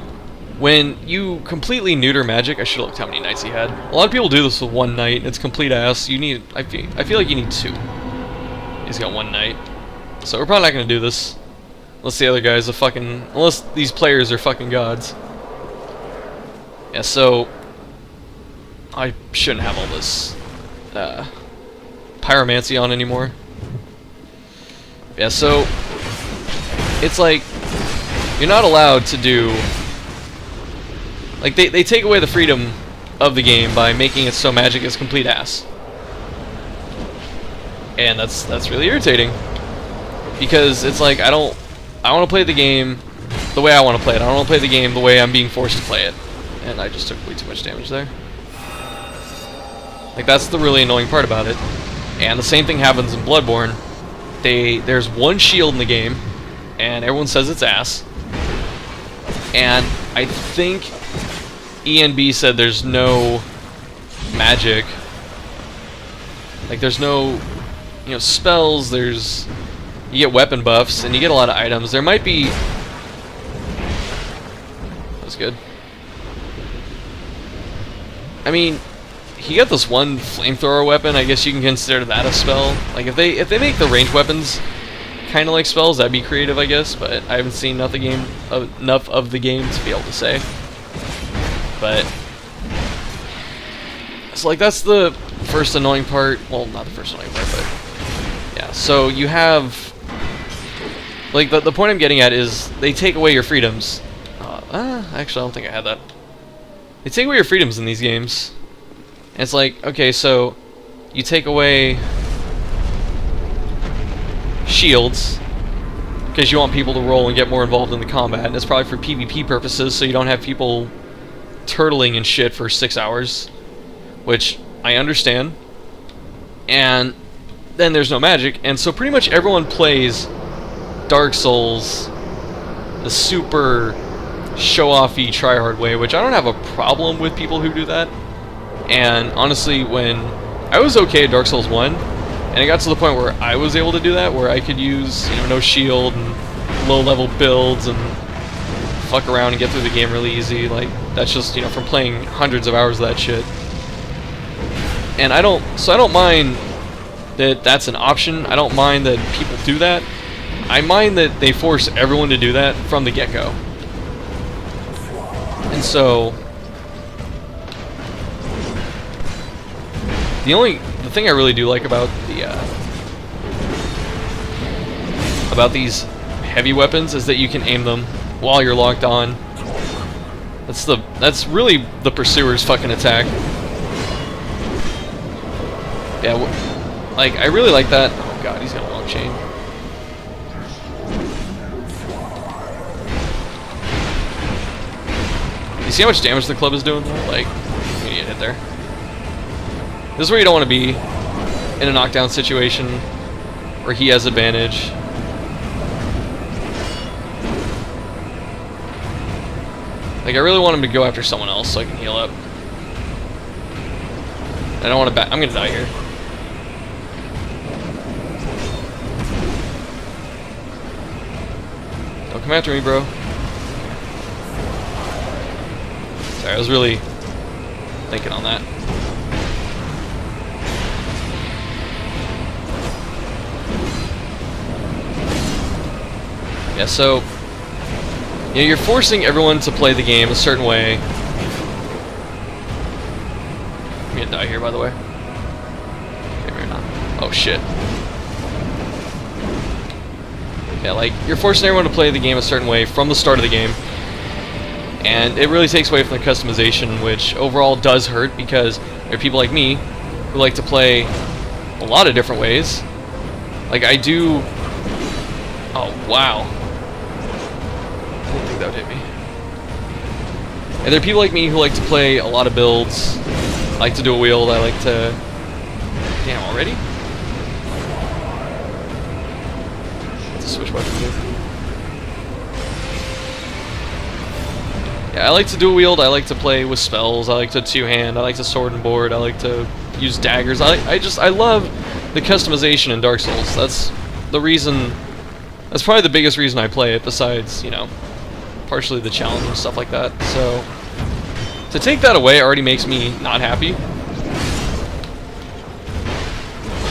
when you completely neuter magic, I should have looked how many knights he had. A lot of people do this with one knight, it's complete ass. You need, I feel like you need two. He's got one knight. So we're probably not going to do this. Unless the other guys are fucking... Unless these players are fucking gods. Yeah, so... I shouldn't have all this... pyromancy on anymore. Yeah, so... It's like... You're not allowed to do... Like, they take away the freedom of the game by making it so magic is complete ass. And that's really irritating. Because it's like, I want to play the game the way I want to play it. I don't want to play the game the way I'm being forced to play it. And I just took way too much damage there. Like, that's the really annoying part about it. And the same thing happens in Bloodborne. There's one shield in the game, and everyone says it's ass. And I think ENB said there's no magic. Like, there's no, you know, spells, there's... You get weapon buffs, and you get a lot of items. There might be... That's good. I mean, he got this one flamethrower weapon. I guess you can consider that a spell. Like, if they make the ranged weapons kind of like spells, that'd be creative, I guess. But I haven't seen enough of the game to be able to say. But so, like, that's the first annoying part. Well, not the first annoying part, but yeah. So you have Like, the point I'm getting at is they take away your freedoms. Actually, I don't think I had that. They take away your freedoms in these games. And it's like, okay, so you take away shields because you want people to roll and get more involved in the combat, and it's probably for PvP purposes, so you don't have people turtling and shit for 6 hours, which I understand. And then there's no magic, and so pretty much everyone plays Dark Souls the super show-offy tryhard way, which I don't have a problem with people who do that. And honestly, when I was okay at Dark Souls 1, and it got to the point where I was able to do that, where I could use, you know, no shield and low-level builds and fuck around and get through the game really easy. Like, that's just, you know, from playing hundreds of hours of that shit. And I don't mind that that's an option. I don't mind that people do that. I mind that they force everyone to do that from the get-go. And so the thing I really do like about these heavy weapons is that you can aim them while you're locked on. That's really the pursuer's fucking attack. Yeah, like, I really like that. Oh god, he's got a long chain. You see how much damage the club is doing? Like, you need to hit there. This is where you don't want to be, in a knockdown situation where he has advantage. Like, I really want him to go after someone else so I can heal up. I don't want to I'm gonna die here. Don't come after me, bro. Sorry, I was really thinking on that. Yeah, so you know, you're forcing everyone to play the game a certain way. I'm gonna die here, by the way. Okay, maybe not. Oh shit. Yeah, like, you're forcing everyone to play the game a certain way from the start of the game. And it really takes away from the customization, which overall does hurt, because there are people like me who like to play a lot of different ways. Like, I do... Oh, wow. I didn't think that would hit me. And there are people like me who like to play a lot of builds. I like to do a wield, I like to... Damn, already? Let's switch weapons here. Yeah, I like to do a wield, I like to play with spells, I like to two-hand, I like to sword and board, I like to use daggers. I love the customization in Dark Souls. That's the reason, that's probably the biggest reason I play it, besides, you know, partially the challenge and stuff like that. So, to take that away already makes me not happy.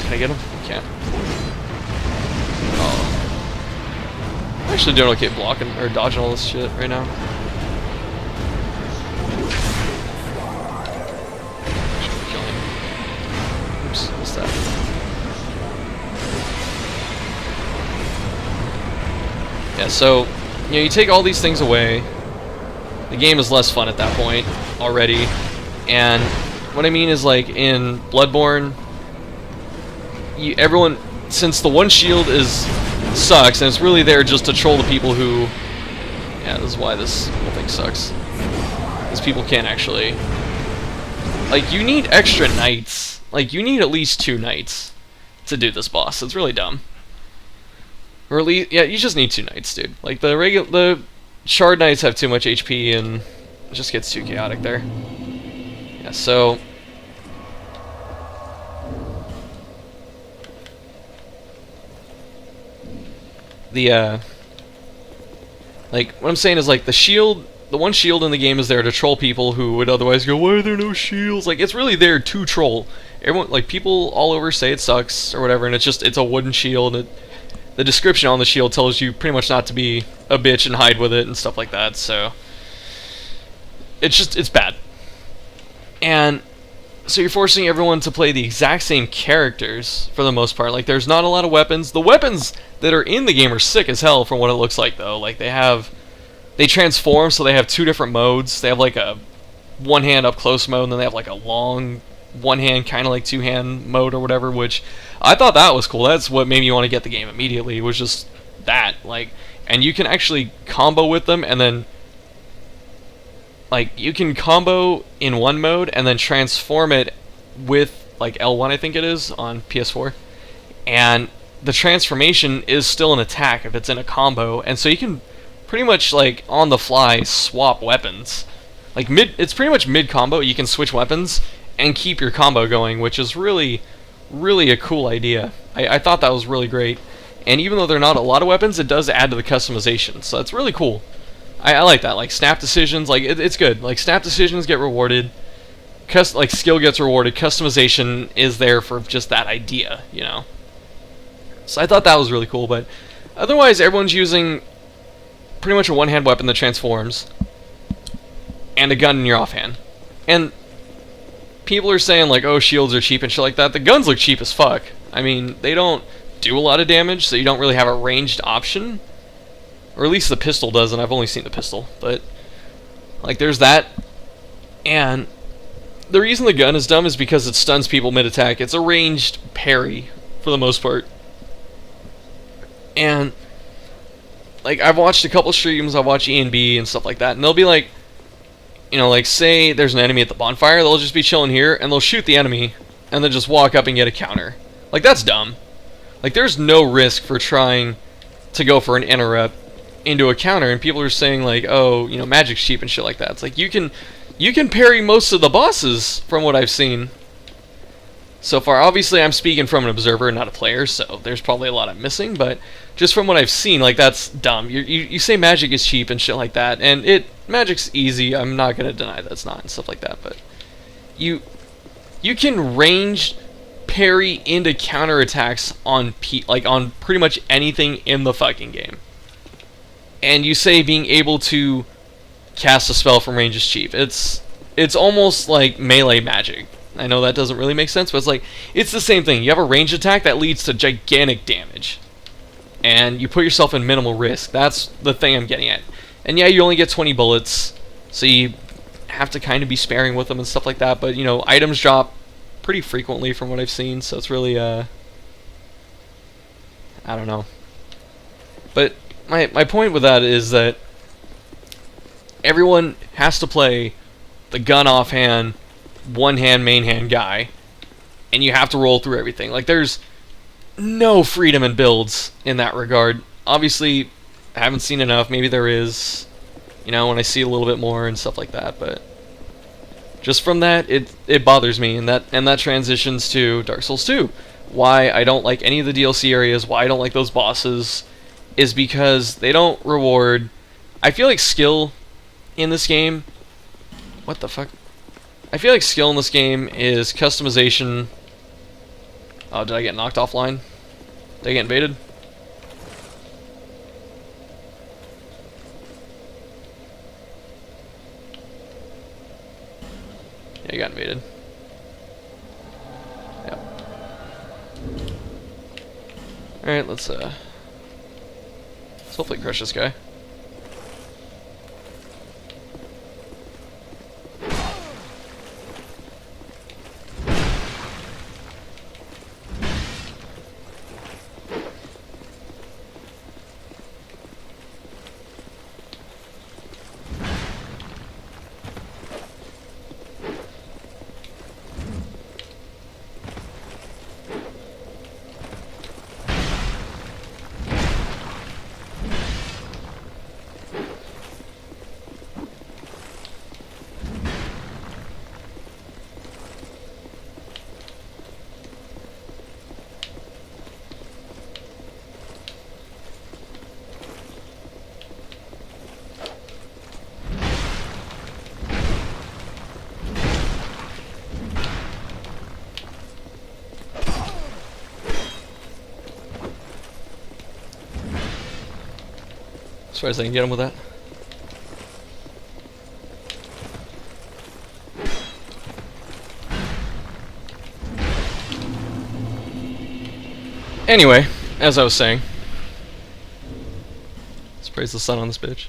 Can I get him? I can't. Oh. I'm actually doing okay blocking, or dodging all this shit right now. What's that? Yeah, so, you know, you take all these things away, the game is less fun at that point already, and what I mean is, like, in Bloodborne, everyone, since the one shield sucks, and it's really there just to troll the people who, yeah, this is why this whole thing sucks, because people can't actually, like, you need extra knights. Like, you need at least 2 knights to do this boss. It's really dumb. Or at least, yeah, you just need 2 knights, dude. Like, the shard knights have too much HP, and it just gets too chaotic there. Yeah, so... like, what I'm saying is, like, the shield... The one shield in the game is there to troll people who would otherwise go, why are there no shields? Like, it's really there to troll. Everyone, like, people all over say it sucks or whatever, and it's a wooden shield. The description on the shield tells you pretty much not to be a bitch and hide with it and stuff like that, so... It's bad. And So you're forcing everyone to play the exact same characters for the most part. Like, there's not a lot of weapons. The weapons that are in the game are sick as hell from what it looks like, though. Like, they transform, so they have two different modes. They have like a one-hand up-close mode, and then they have like a long one-hand, kind of like two-hand mode or whatever, which I thought that was cool. That's what made me want to get the game immediately, was just that. Like, and you can actually combo with them, and then like, you can combo in one mode and then transform it with, like, L1, I think it is, on PS4. And the transformation is still an attack if it's in a combo. And so you can pretty much, like, on the fly, swap weapons. Like, it's pretty much mid-combo. You can switch weapons and keep your combo going, which is really, really a cool idea. I thought that was really great. And even though there are not a lot of weapons, it does add to the customization. So that's really cool. I like that. Like, snap decisions, like, it's good. Like, snap decisions get rewarded. Like, skill gets rewarded. Customization is there for just that idea, you know? So I thought that was really cool, but otherwise, everyone's using pretty much a one-hand weapon that transforms and a gun in your offhand. And people are saying, like, oh, shields are cheap and shit like that. The guns look cheap as fuck. I mean, they don't do a lot of damage, so you don't really have a ranged option. Or at least the pistol doesn't. I've only seen the pistol. But, like, there's that. And the reason the gun is dumb is because it stuns people mid-attack. It's a ranged parry, for the most part. And, like, I've watched a couple streams. I've watched E&B and stuff like that. And they'll be like, you know, like, say there's an enemy at the bonfire. They'll just be chilling here, and they'll shoot the enemy, and then just walk up and get a counter. Like, that's dumb. Like, there's no risk for trying to go for an interrupt into a counter, and people are saying, like, oh, you know, magic's cheap and shit like that. It's like, you can parry most of the bosses from what I've seen so far. Obviously, I'm speaking from an observer, not a player, so there's probably a lot I'm missing, but just from what I've seen, like, that's dumb. You say magic is cheap and shit like that, and magic's easy. I'm not gonna deny that's not and stuff like that, but you can range parry into counterattacks on on pretty much anything in the fucking game. And you say being able to cast a spell from range is cheap. It's almost like melee magic. I know that doesn't really make sense, but it's like, it's the same thing. You have a range attack that leads to gigantic damage. And you put yourself in minimal risk. That's the thing I'm getting at. And yeah, you only get 20 bullets, so you have to kind of be sparing with them and stuff like that. But, you know, items drop pretty frequently from what I've seen, so it's really, I don't know. But my point with that is that everyone has to play the gun offhand, one-hand, main-hand guy, and you have to roll through everything. Like, there's no freedom in builds in that regard. Obviously, I haven't seen enough. Maybe there is, you know, when I see a little bit more and stuff like that, but just from that, it bothers me, and that transitions to Dark Souls 2. Why I don't like any of the DLC areas, why I don't like those bosses, is because they don't reward... I feel like skill in this game... What the fuck? I feel like skill in this game is customization... Oh, did I get knocked offline? Did I get invaded? Yeah, I got invaded. Yep. Alright, let's hopefully crush this guy. As far as I can get him with that. Anyway, as I was saying, let's praise the sun on this bitch.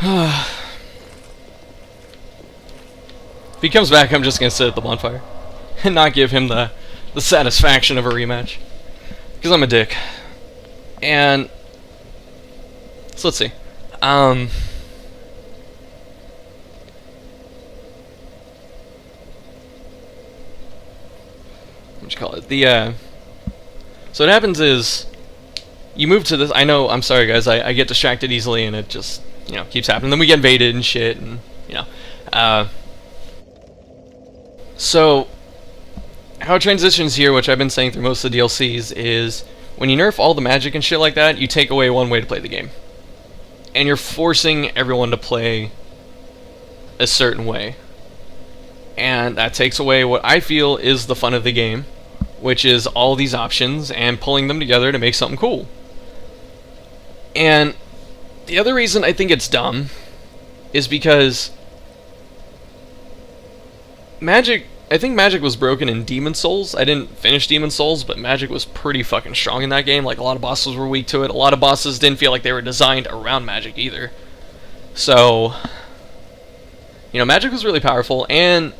If he comes back, I'm just gonna sit at the bonfire and not give him the satisfaction of a rematch, because I'm a dick. And so let's see. What you call it? So what happens is you move to this. I know. I'm sorry, guys. I get distracted easily, and it just keeps happening. Then we get invaded and shit, and So, how it transitions here, which I've been saying through most of the DLCs, is when you nerf all the magic and shit like that, you take away one way to play the game. And you're forcing everyone to play a certain way. And that takes away what I feel is the fun of the game, which is all these options and pulling them together to make something cool. And the other reason I think it's dumb is because I think magic was broken in Demon Souls. I didn't finish Demon Souls, but magic was pretty fucking strong in that game. Like, a lot of bosses were weak to it. A lot of bosses didn't feel like they were designed around magic either. So, magic was really powerful, and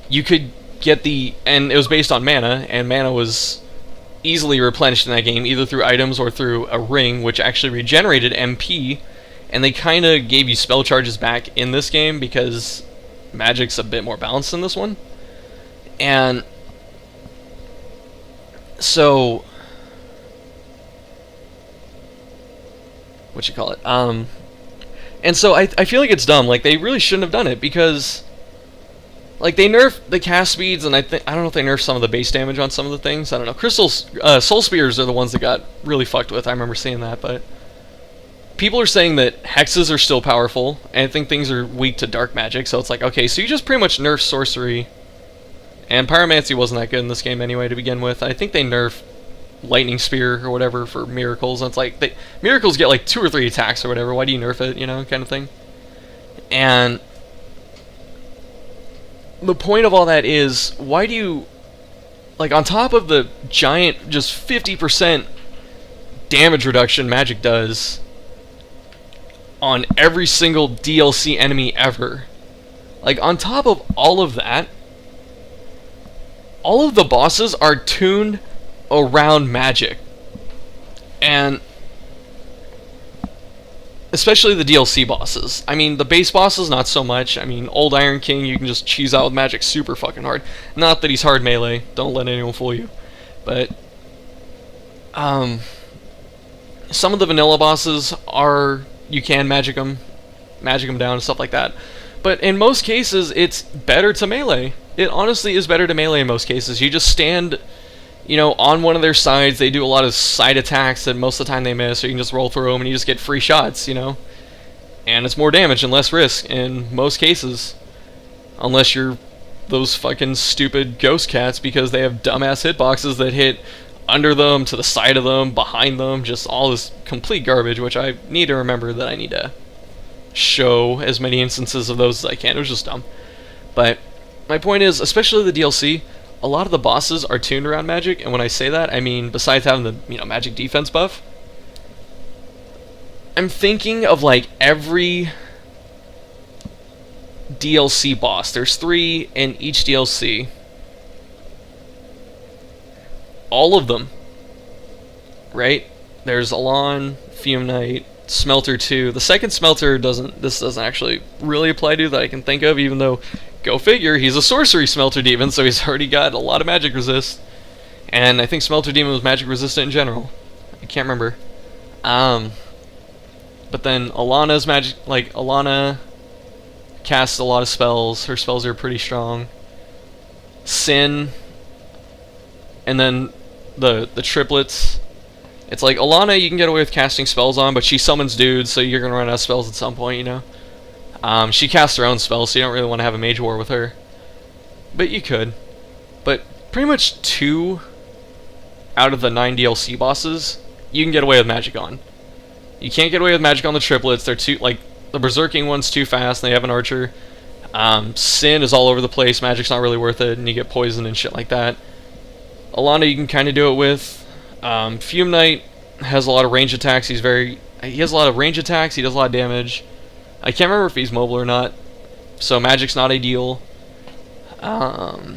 you could get and it was based on mana, and mana was easily replenished in that game, either through items or through a ring, which actually regenerated MP, and they kind of gave you spell charges back in this game because magic's a bit more balanced in this one. And so, what you call it? And so I feel like it's dumb. Like, they really shouldn't have done it, because like, they nerfed the cast speeds, and I don't know if they nerfed some of the base damage on some of the things. I don't know. Soul Spears are the ones that got really fucked with. I remember seeing that, but people are saying that hexes are still powerful, and I think things are weak to dark magic. So it's like, okay, so you just pretty much nerf sorcery. And Pyromancy wasn't that good in this game anyway to begin with. I think they nerfed Lightning Spear or whatever for Miracles. And it's like, Miracles get like 2 or 3 attacks or whatever. Why do you nerf it, kind of thing? And the point of all that is, why do you, like, on top of the giant, just 50% damage reduction magic does on every single DLC enemy ever, like, on top of all of that, all of the bosses are tuned around magic. And especially the DLC bosses. I mean, the base bosses, not so much. I mean, Old Iron King, you can just cheese out with magic super fucking hard. Not that he's hard melee. Don't let anyone fool you. But some of the vanilla bosses you can magic them down and stuff like that. But in most cases, it's better to melee. It honestly is better to melee in most cases. You just stand, on one of their sides. They do a lot of side attacks that most of the time they miss, or you can just roll through them and you just get free shots, And it's more damage and less risk in most cases. Unless you're those fucking stupid ghost cats, because they have dumbass hitboxes that hit under them, to the side of them, behind them, just all this complete garbage, which I need to remember that I need to show as many instances of those as I can. It was just dumb. But my point is, especially the DLC, a lot of the bosses are tuned around magic, and when I say that, I mean, besides having the magic defense buff, I'm thinking of like every DLC boss. There's 3 in each DLC. All of them, right? There's Alon, Fume Knight, Smelter 2. The second Smelter doesn't actually really apply to that I can think of, even though, go figure, he's a sorcery Smelter Demon, so he's already got a lot of magic resist. And I think Smelter Demon was magic resistant in general. I can't remember. But then Alana's magic, like, Alana casts a lot of spells. Her spells are pretty strong. Sin, and then the triplets. It's like, Alana you can get away with casting spells on, but she summons dudes, so you're gonna run out of spells at some point, She casts her own spells, so you don't really want to have a mage war with her. But you could. But pretty much 2 out of the 9 DLC bosses, you can get away with magic on. You can't get away with magic on the triplets. They're too, like, the Berserking one's too fast, and they have an archer. Sin is all over the place. Magic's not really worth it, and you get poisoned and shit like that. Alana you can kind of do it with. Fume Knight has a lot of range attacks. He has a lot of range attacks. He does a lot of damage. I can't remember if he's mobile or not, so Magic's not ideal. Alon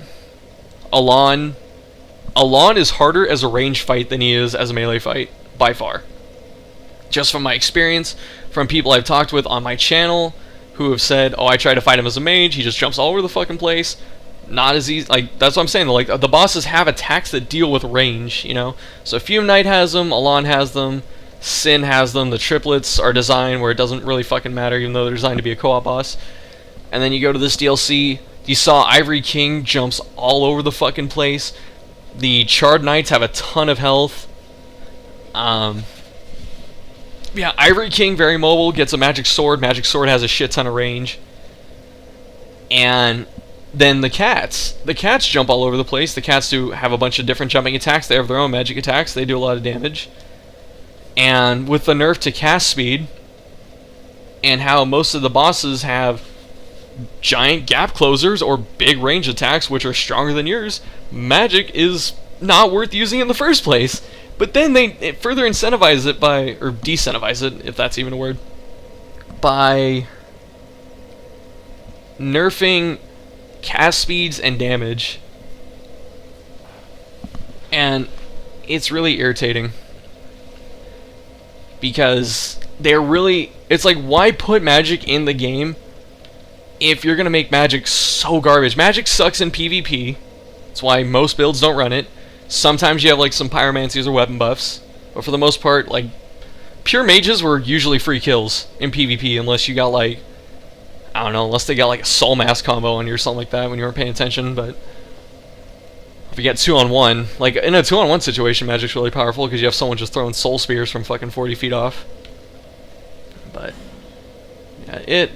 is harder as a range fight than he is as a melee fight, by far. Just from my experience, from people I've talked with on my channel, who have said, oh, I tried to fight him as a mage, he just jumps all over the fucking place. Not as easy, like, that's what I'm saying, like, the bosses have attacks that deal with range, you know? So Fume Knight has them, Alon has them, Sin has them, the triplets are designed where it doesn't really fucking matter, even though they're designed to be a co-op boss. And then you go to this DLC, you saw Ivory King jumps all over the fucking place. The Charred Knights have a ton of health. Yeah, Ivory King, very mobile, gets a magic sword. Magic sword has a shit ton of range. And then the cats. The cats jump all over the place. The cats do have a bunch of different jumping attacks. They have their own magic attacks. They do a lot of damage. And with the nerf to cast speed, and how most of the bosses have giant gap closers or big range attacks which are stronger than yours, magic is not worth using in the first place. But then they further incentivize it by, or decentivize it, if that's even a word, by nerfing cast speeds and damage. And it's really irritating, because they're really, it's like, why put magic in the game if you're gonna make magic so garbage? Magic sucks in PvP. That's why most builds don't run it. Sometimes you have like some pyromancies or weapon buffs, but for the most part, like, pure mages were usually free kills in PvP unless you got like, I don't know, unless they got like a soul mass combo on you or something like that when you weren't paying attention. But if you get 2-on-1, like in a 2-on-1 situation, magic's really powerful because you have someone just throwing soul spears from fucking 40 feet off. But yeah, it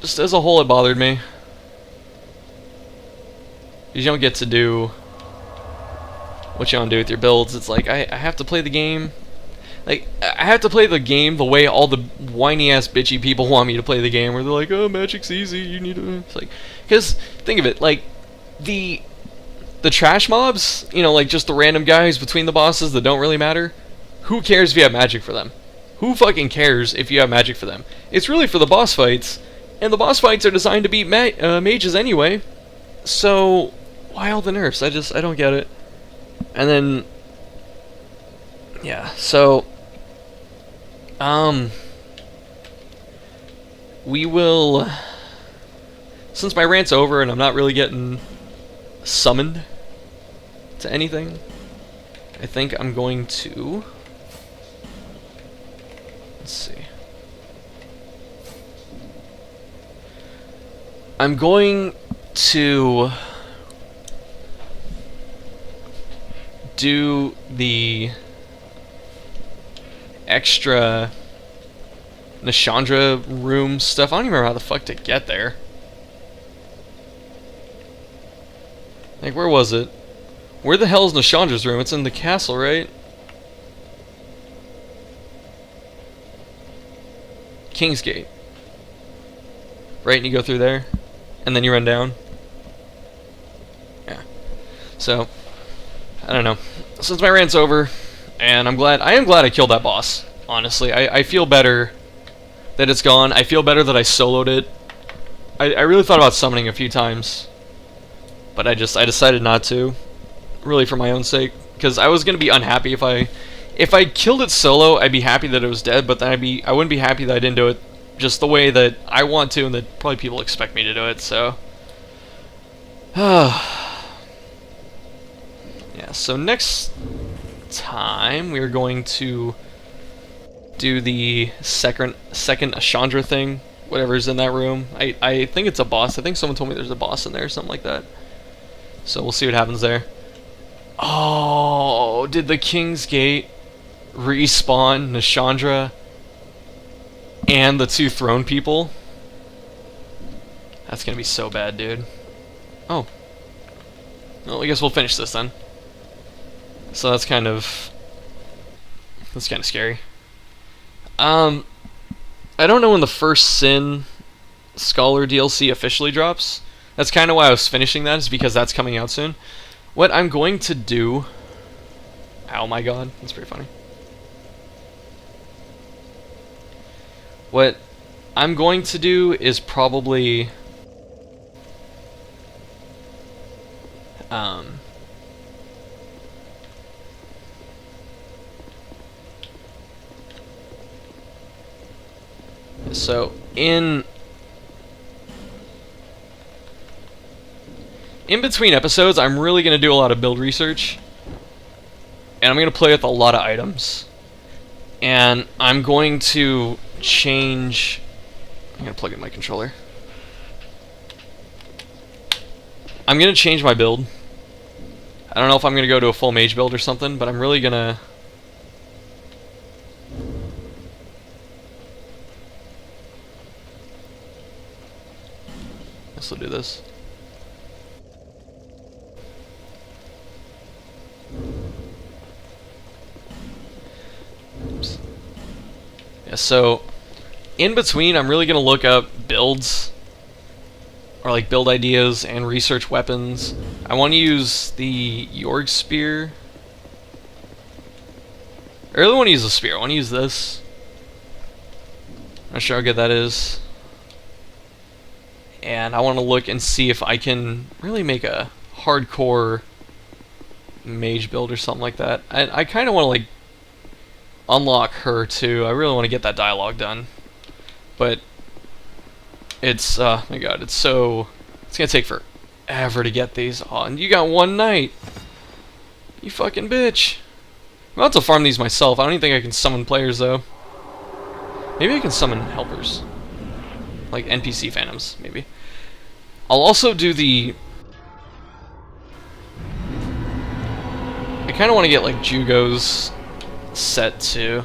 just as a whole, it bothered me. You don't get to do what you want to do with your builds. It's like, I have to play the game. Like, I have to play the game the way all the whiny-ass bitchy people want me to play the game, where they're like, oh, magic's easy, you need to... It's like, because, think of it, like, the trash mobs, you know, like, just the random guys between the bosses that don't really matter, who cares if you have magic for them? Who fucking cares if you have magic for them? It's really for the boss fights, and the boss fights are designed to beat mages anyway, so why all the nerfs? I don't get it. And then, yeah, so, we will, since my rant's over and I'm not really getting summoned to anything, I think I'm going to, let's see, I'm going to do the extra Nashandra room stuff. I don't even remember how the fuck to get there. Like, where was it? Where the hell is Nashandra's room? It's in the castle, right? Kingsgate. Right, and you go through there, and then you run down. Yeah. So, I don't know. Since my rant's over, and I am glad I killed that boss, honestly. I feel better that it's gone. I feel better that I soloed it. I really thought about summoning a few times, but I decided not to, really for my own sake, because I was going to be unhappy if I killed it solo. I'd be happy that it was dead, but then I wouldn't be happy that I didn't do it just the way that I want to, and that probably people expect me to do it, so... Yeah, so next time we are going to do the second Ashandra thing, whatever's in that room. I think it's a boss. I think someone told me there's a boss in there or something like that. So we'll see what happens there. Oh, did the King's Gate respawn Nashandra and the two throne people? That's gonna be so bad, dude. Oh. Well, I guess we'll finish this then. So that's kind of scary. I don't know when the first sin Scholar DLC officially drops. That's kind of why I was finishing that, is because that's coming out soon. What I'm going to do... Oh my god, that's pretty funny. What I'm going to do is probably... So, in between episodes, I'm really going to do a lot of build research. And I'm going to play with a lot of items. And I'm going to change... I'm going to plug in my controller. I'm going to change my build. I don't know if I'm going to go to a full mage build or something, but I'm really going to... Let's do this. Oops. Yeah, so in between, I'm really going to look up builds, or like build ideas, and research weapons. I want to use the Yorg spear. I really want to use the spear. I want to use this. Not sure how good that is. And I want to look and see if I can really make a hardcore mage build or something like that. I kind of want to like unlock her too. I really want to get that dialogue done. But it's, oh my god, it's going to take forever to get these. Oh, and you got one night. You fucking bitch. I'm about to farm these myself. I don't even think I can summon players though. Maybe I can summon helpers. Like NPC phantoms, maybe. I'll also do the... I kind of want to get like Jugo's set too,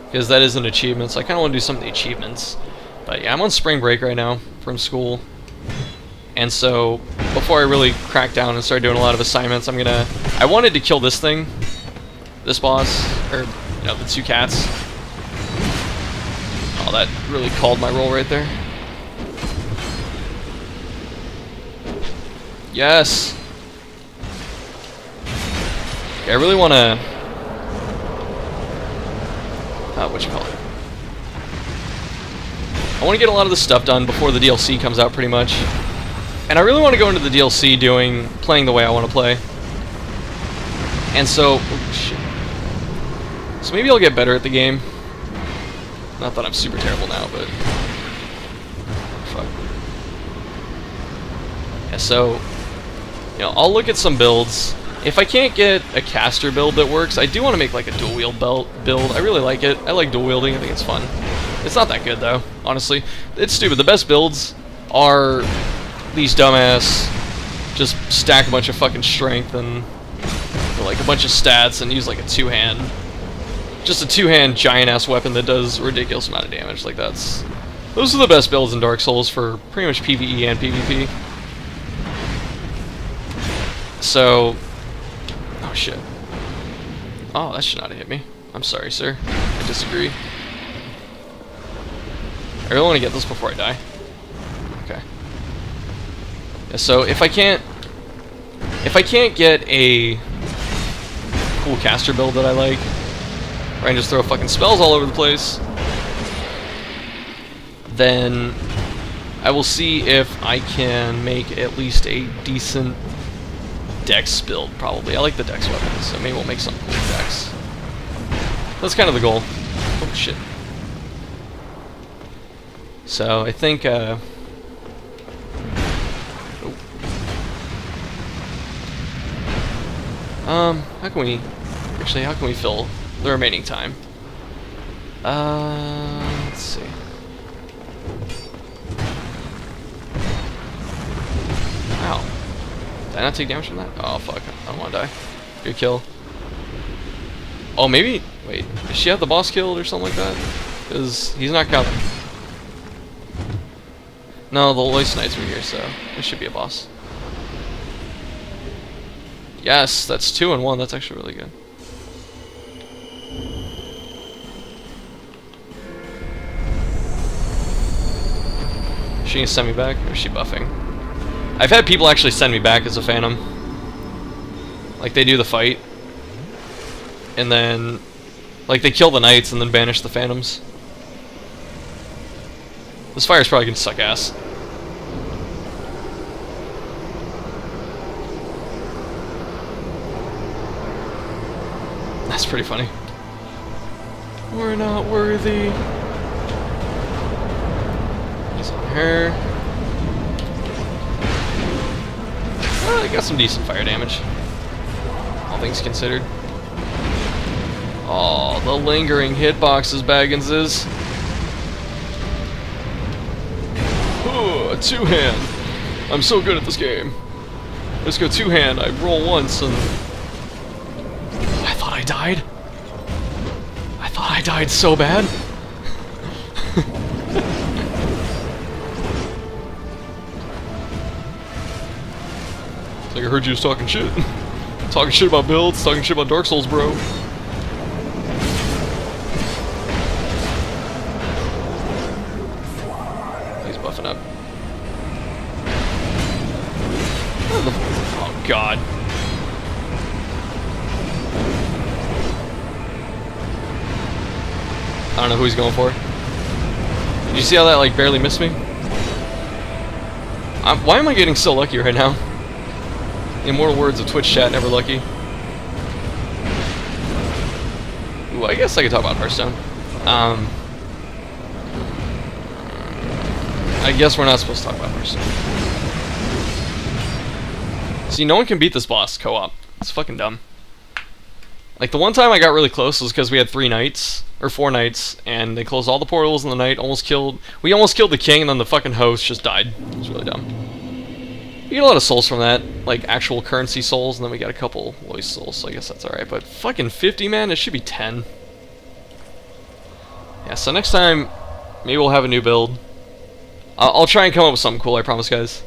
because that is an achievement, so I kind of want to do some of the achievements. But yeah, I'm on spring break right now from school, and so before I really crack down and start doing a lot of assignments, I wanted to kill this thing, this boss, or you know, the two cats. Oh, that really called my roll right there. Yes! Okay, I really want to... whatchamacallit? I want to get a lot of this stuff done before the DLC comes out, pretty much. And I really want to go into the DLC playing the way I want to play. And so... Oh, shit. So maybe I'll get better at the game. Not that I'm super terrible now, but... Fuck. Yeah, so... You know, I'll look at some builds. If I can't get a caster build that works, I do want to make like a dual wield build. I really like it. I like dual wielding. I think it's fun. It's not that good though, honestly. It's stupid. The best builds are these dumbass, just stack a bunch of fucking strength and like a bunch of stats and use like a two-hand, just a two-hand giant-ass weapon that does a ridiculous amount of damage. Like those are the best builds in Dark Souls for pretty much PvE and PvP. So, oh shit. Oh, that should not have hit me. I'm sorry, sir. I disagree. I really want to get this before I die. Okay. Yeah, so if I can't get a cool caster build that I like, where I can just throw fucking spells all over the place, then I will see if I can make at least a decent Dex build, probably. I like the Dex weapons, so maybe we'll make some cool Dex. That's kind of the goal. Oh shit. So I think how can we fill the remaining time? Let's see. Ow. Did I not take damage from that? Oh fuck, I don't want to die. Good kill. Oh, maybe... Wait, does she have the boss killed or something like that? Because he's not coming. No, the Loist Knights were here, so this should be a boss. Yes, that's 2 in 1. That's actually really good. She gonna send me back, or is she buffing? I've had people actually send me back as a Phantom. Like, they do the fight, and then, like, they kill the Knights and then banish the Phantoms. This fire's probably gonna suck ass. That's pretty funny. We're not worthy. He's on her. Well, I got some decent fire damage, all things considered. Oh, the lingering hitboxes, Bagginses. Two-hand. I'm so good at this game. Let's go two-hand. I roll once and... I thought I died. I thought I died so bad. It's like I heard you was talking shit. Talking shit about builds, talking shit about Dark Souls, bro. He's buffing up. Oh god. I don't know who he's going for. Did you see how that like barely missed me? Why am I getting so lucky right now? Immortal words of Twitch chat, never lucky. Ooh, I guess I could talk about Hearthstone. I guess we're not supposed to talk about Hearthstone. See, no one can beat this boss co-op. It's fucking dumb. Like, the one time I got really close was because we had 3 knights, or 4 knights, and they closed all the portals in the night, we almost killed the king, and then the fucking host just died. It was really dumb. We get a lot of souls from that, like actual currency souls, and then we got a couple Lois souls, so I guess that's alright. But fucking 50, man, it should be 10. Yeah, so next time, maybe we'll have a new build. I'll try and come up with something cool, I promise, guys.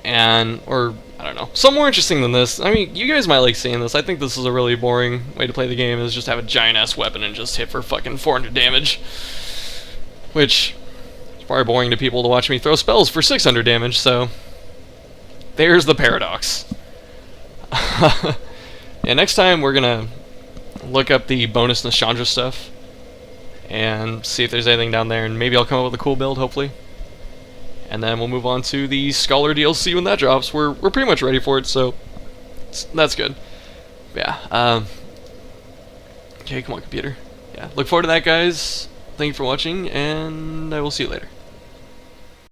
Or, I don't know, something more interesting than this. I mean, you guys might like seeing this. I think this is a really boring way to play the game, is just have a giant-ass weapon and just hit for fucking 400 damage. Which is probably boring to people to watch me throw spells for 600 damage, so... there's the paradox. Yeah, next time we're gonna look up the bonus Nashandra stuff and see if there's anything down there, and maybe I'll come up with a cool build, hopefully. And then we'll move on to the Scholar DLC when that drops. We're pretty much ready for it, so that's good. Yeah. Okay, come on, computer. Yeah, look forward to that, guys. Thank you for watching, and I will see you later.